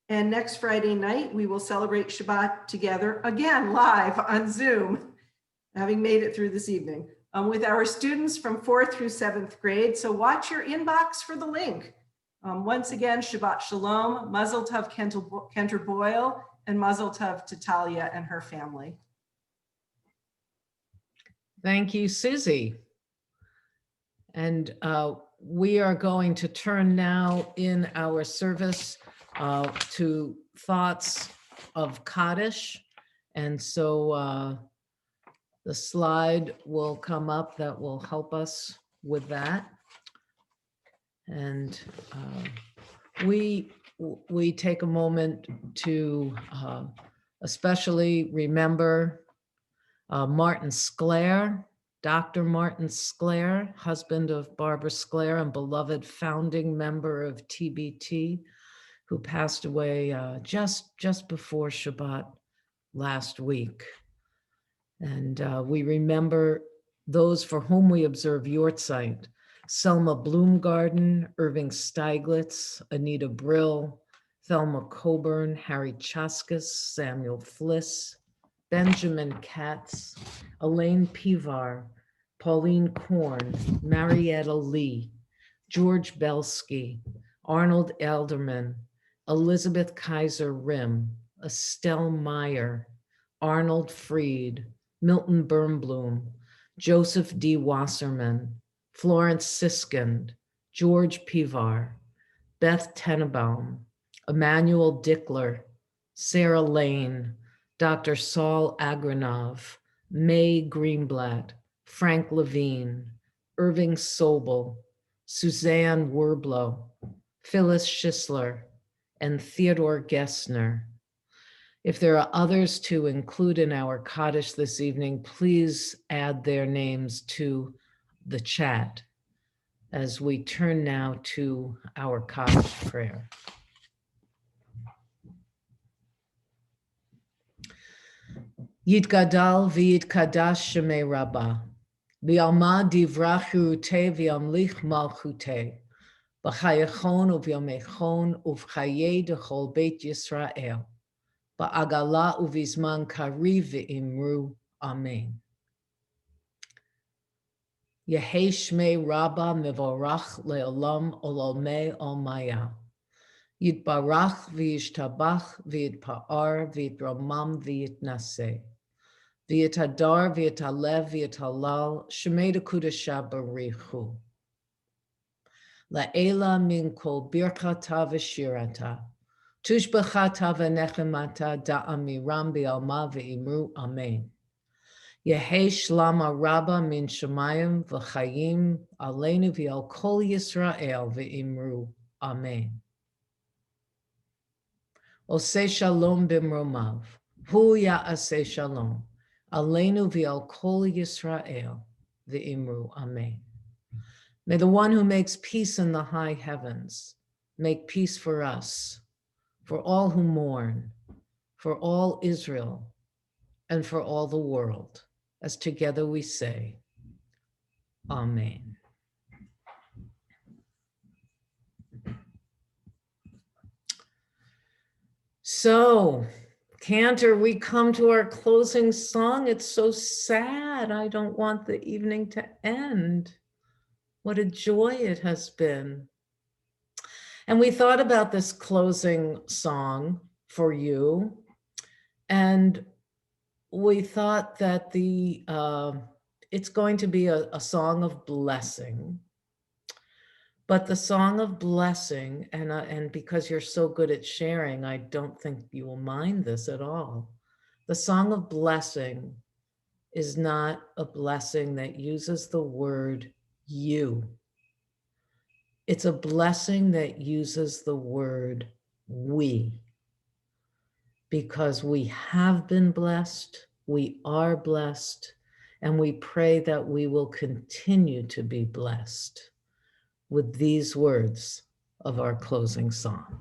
And next Friday night, we will celebrate Shabbat together again, live on Zoom, having made it through this evening. With our students from 4th through 7th grade. So watch your inbox for the link. Once again, Shabbat Shalom, Mazel Tov Cantor Boyle, and Mazel Tov to Talia and her family. Thank you, Susie. And we are going to turn now in our service to thoughts of Kaddish. And so the slide will come up that will help us with that. And we take a moment to especially remember Martin Sclair, Dr. Martin Sclair, husband of Barbara Sclair and beloved founding member of TBT, who passed away just before Shabbat last week. And we remember those for whom we observe Yortzeit: Selma Bloomgarden, Irving Steiglitz, Anita Brill, Thelma Coburn, Harry Chaskis, Samuel Fliss, Benjamin Katz, Elaine Pivar, Pauline Korn, Marietta Lee, George Belsky, Arnold Elderman, Elizabeth Kaiser Rim, Estelle Meyer, Arnold Freed, Milton Birnblum, Joseph D. Wasserman, Florence Siskind, George Pivar, Beth Tenenbaum, Emmanuel Dickler, Sarah Lane, Dr. Saul Agranov, May Greenblatt, Frank Levine, Irving Sobel, Suzanne Werblow, Phyllis Schisler, and Theodore Gessner. If there are others to include in our Kaddish this evening, please add their names to the chat as we turn now to our Kaddish prayer. Yitgadal v'yitkadash shemei Rabbah, v'yalma divrach chirutei v'yamlich malchutei, b'chayechon u'v'yamechon u'v'chayei dechol beit Yisrael, ba'agala u'vizman kariv v'imru, Amen. Yehei shmei Rabbah mevorach le'olam olamei olmaya. Yitbarach v'yishtabach v'yitpa'ar v'yitramam v'yitnaseh. V'yitadar v'yitalev v'yitalal shemei dekudasha barichu. La'ela min kol birchata v'shirata. Tushbachata v'nechemata da'amiram b'alma v'imru, Amen. Yehei shlama rabba min shemayim v'chayim aleinu v'al kol Yisrael v'imru, Amen. Oseh shalom bimromav, hu ya'aseh shalom, aleinu v'al kol Yisrael v'imru, Amen. May the one who makes peace in the high heavens make peace for us, for all who mourn, for all Israel, and for all the world, as together we say, Amen. So, Cantor, we come to our closing song. It's so sad. I don't want the evening to end. What a joy it has been. And we thought about this closing song for you. And we thought that it's going to be a song of blessing. But the song of blessing, and because you're so good at sharing, I don't think you will mind this at all. The song of blessing is not a blessing that uses the word you. It's a blessing that uses the word we. Because we have been blessed, we are blessed, and we pray that we will continue to be blessed with these words of our closing song.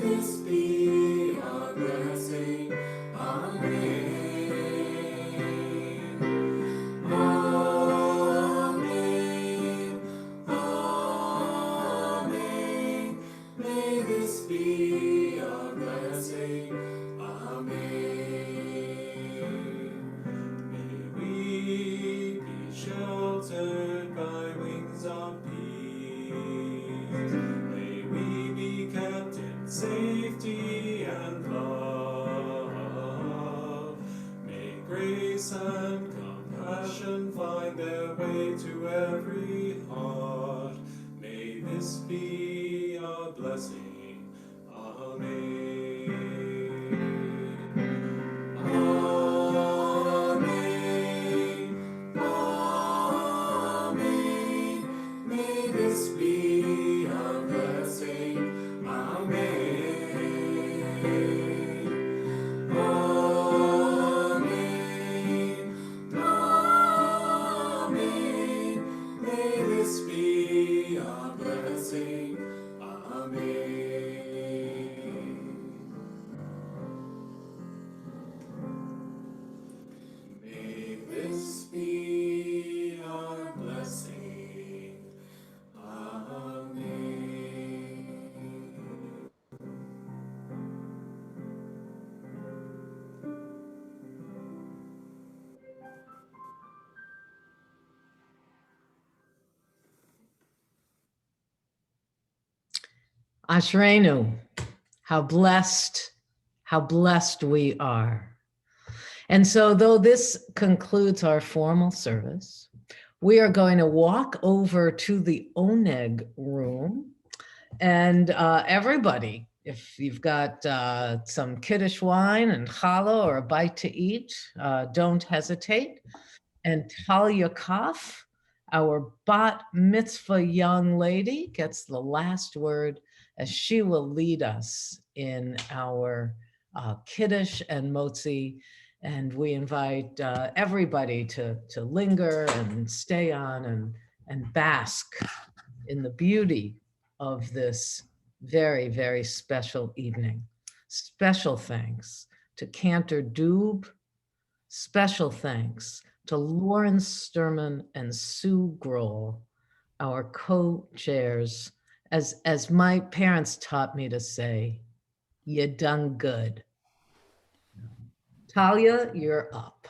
this be our blessing. Amen. Amen. Amen. May this be our blessing. Amen. May we be sheltered by wings of peace. May we be kept in safety and love. May grace and compassion find their way to every heart. May this be our blessing. Amen. Amen. Amen. May this be our blessing. Amen. Amen. Amen. May this be our blessing. Amen. May this be our blessing. Amen. Ashrenu, how blessed we are. And so though this concludes our formal service, we are going to walk over to the Oneg room. And everybody, if you've got some Kiddush wine and challah or a bite to eat, don't hesitate. And Talia Kaf, our bat mitzvah young lady, gets the last word as she will lead us in our Kiddush and Motzi. And we invite everybody to linger and stay on and bask in the beauty of this very, very special evening. Special thanks to Cantor Doob. Special thanks to Lauren Sturman and Sue Grohl, our co-chairs. As my parents taught me to say, you done good. Talia, you're up.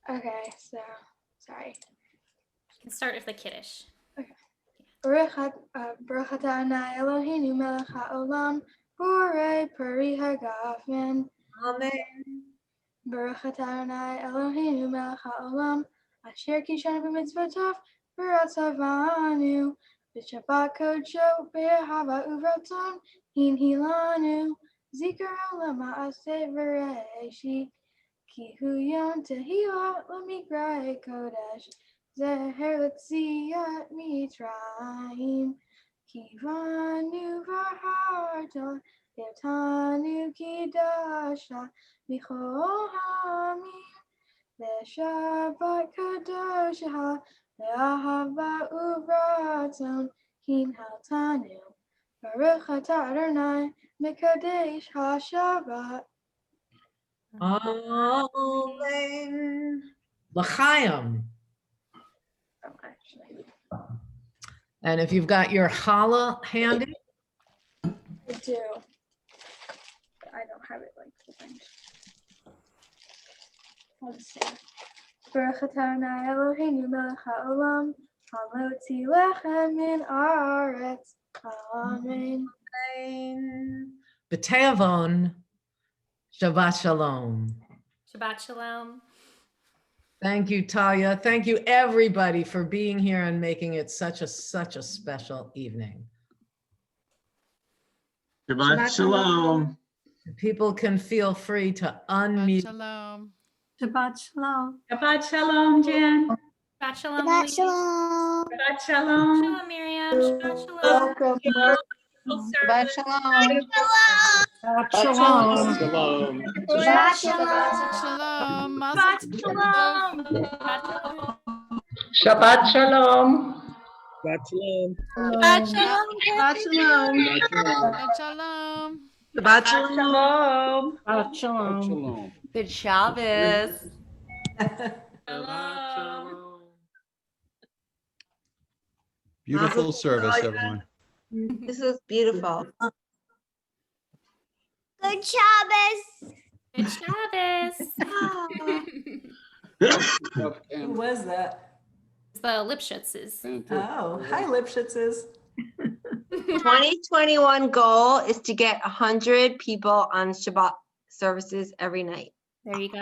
Okay, so sorry. You can start with the Kiddush. Baruch atah Adonai Eloheinu melech haolam, borei peri hagafen. Amen. Baruch atah Adonai Eloheinu melech haolam, asher kishanu b'mitzvotav v'ratzavanu, b'shabbat kodsho b'ahava uvratzon hinhilanu, zikaron lema'aseh v'reishit, ki hu yom tehillah l'mikra'e kodesh, zeher l'tziat mitzrayim, kivanu v'harta, v'tanu kidasha, b'chol ha'amim, v'shabbat kadosh ha, v'ahava uvratzon, hinhaltanu, baruch atah Adonai, mekadesh ha'shabbat. Amen. L'chaim. Actually, And if you've got your challah handy, I do, but I don't have it like the thing. I'll just say, Baruch atah Adonai Eloheinu melech haolam, hamotzi lechem min haaretz. Amen. b'te'avon, Shabbat Shalom. Shabbat Shalom. Thank you, Talia. Thank you, everybody, for being here and making it such a special evening. Shabbat Shalom. People can feel free to unmute. Shalom. Shabbat Shalom. Shabbat Shalom, Jen. Shabbat Shalom. Shabbat Lee. shalom. Shabbat Shalom. Shalom, Miriam. Shabbat Shalom. Shabbat shalom. Shabbat Shalom. Shalom. Shabbat Shalom. Shabbat Shalom. Shabbat Shalom. Shabbat Shalom. Shabbat shalom. Shabbat shalom. Shabbat shalom. Shabbat shalom. Shabbat shalom. Shabbat shalom. Shalom. Good Shabbos. Beautiful service, everyone. This was beautiful. Good Shabbos. Good Shabbos. Who was that? The Lipschutzes. Oh, hi, Lipschutzes. 2021 goal is to get 100 people on Shabbat services every night. There you go.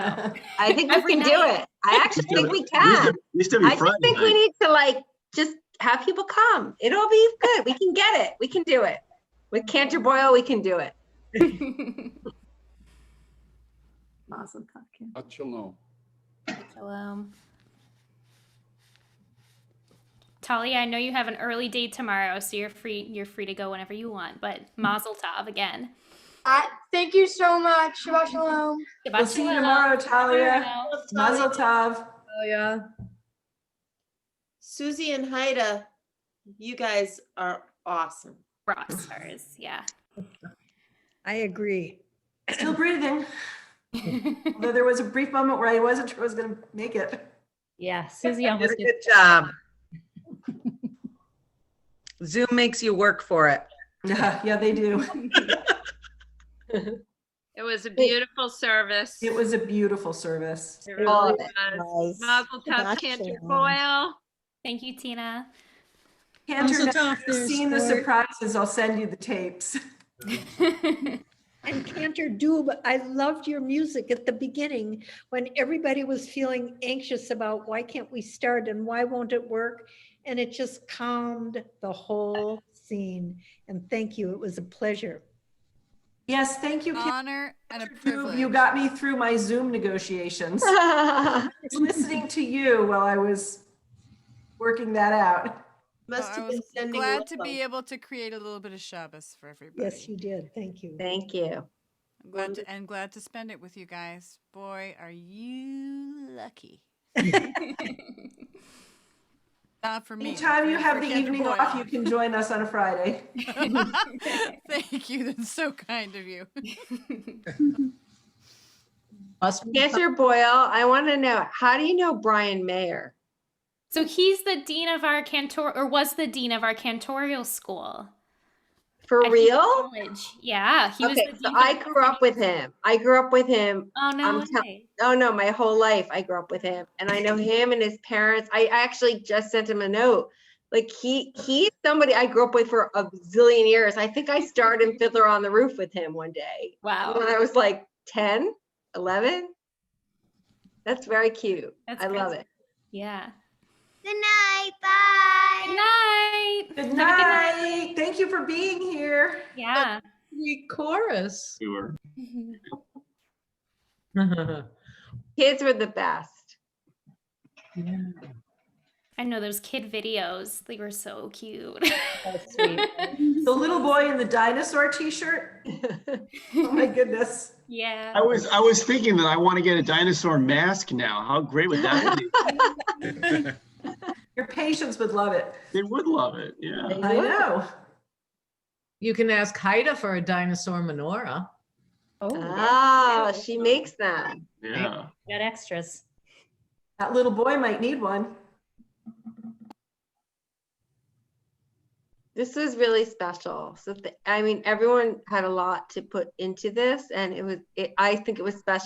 I think Every we can do night. it. I actually think we can. Used to be I just Friday think we night. need to like just have people come. It'll be good. We can get it. We can do it. With Cantor Boyle, we can do it. Shabbat shalom. Shalom. Talia, I know you have an early date tomorrow, so you're free to go whenever you want, but Mazel Tov again. Thank you so much. Shabbat shalom. Shabbat We'll see you shalom. tomorrow, Talia. Shalom. Mazel tov. Oh, yeah. Susie and Haida, you guys are awesome. Rock stars, yeah. I agree. Still breathing. Although there was a brief moment where I wasn't sure I was going to make it. Yeah, Susie almost Good job. Zoom makes you work for it. Yeah, they do. It was a beautiful service. It was a beautiful service. It really was. Mazel tov, Cantor Boyle. Thank you, Tina. Cantor, Mazel now tov, you've there's seen the Lord. surprises. I'll send you the tapes. And Cantor Doob, I loved your music at the beginning when everybody was feeling anxious about why can't we start and why won't it work? And it just calmed the whole scene. And thank you. It was a pleasure. Yes, thank you, Cantor. Honor and a You privilege. got me through my Zoom negotiations. I was listening to you while I was working that out. Must I have been was sending glad to love. be able to create a little bit of Shabbos for everybody. Yes, you did. Thank you. Thank you. I'm glad to spend it with you guys. Boy, are you lucky. Not for me. Anytime you for- have for the Cantor evening Boyle. off, you can join us on a Friday. Thank you. That's so kind of you. Cantor Boyle, I want to know, how do you know Brian Mayer? So he's the dean of our cantor, or was the dean of our cantorial school. For at real? college. Yeah, he was Okay, the so dean. I grew up with him. Oh no way. Oh no, my whole life I grew up with him, and I know him and his parents. I actually just sent him a note. Like he's somebody I grew up with for a zillion years. I think I starred in Fiddler on the Roof with him one day. Wow. When I was like 10, 11. That's very cute. That's I love crazy. it. Yeah. Good night. Bye. Good night. Good Have a night. Thank you for being here. Yeah. Sweet chorus. You were. Kids were the best. I know those kid videos. They were so cute. That's sweet. The little boy in the dinosaur t-shirt. Oh my goodness. Yeah. I was thinking that I want to get a dinosaur mask now. How great would that be? Your patients would love it. They would love it. Yeah. I know. You can ask Haida for a dinosaur menorah. Oh, she makes them. Yeah. Got extras. That little boy might need one. This was really special. So I mean, everyone had a lot to put into this, and I think it was special.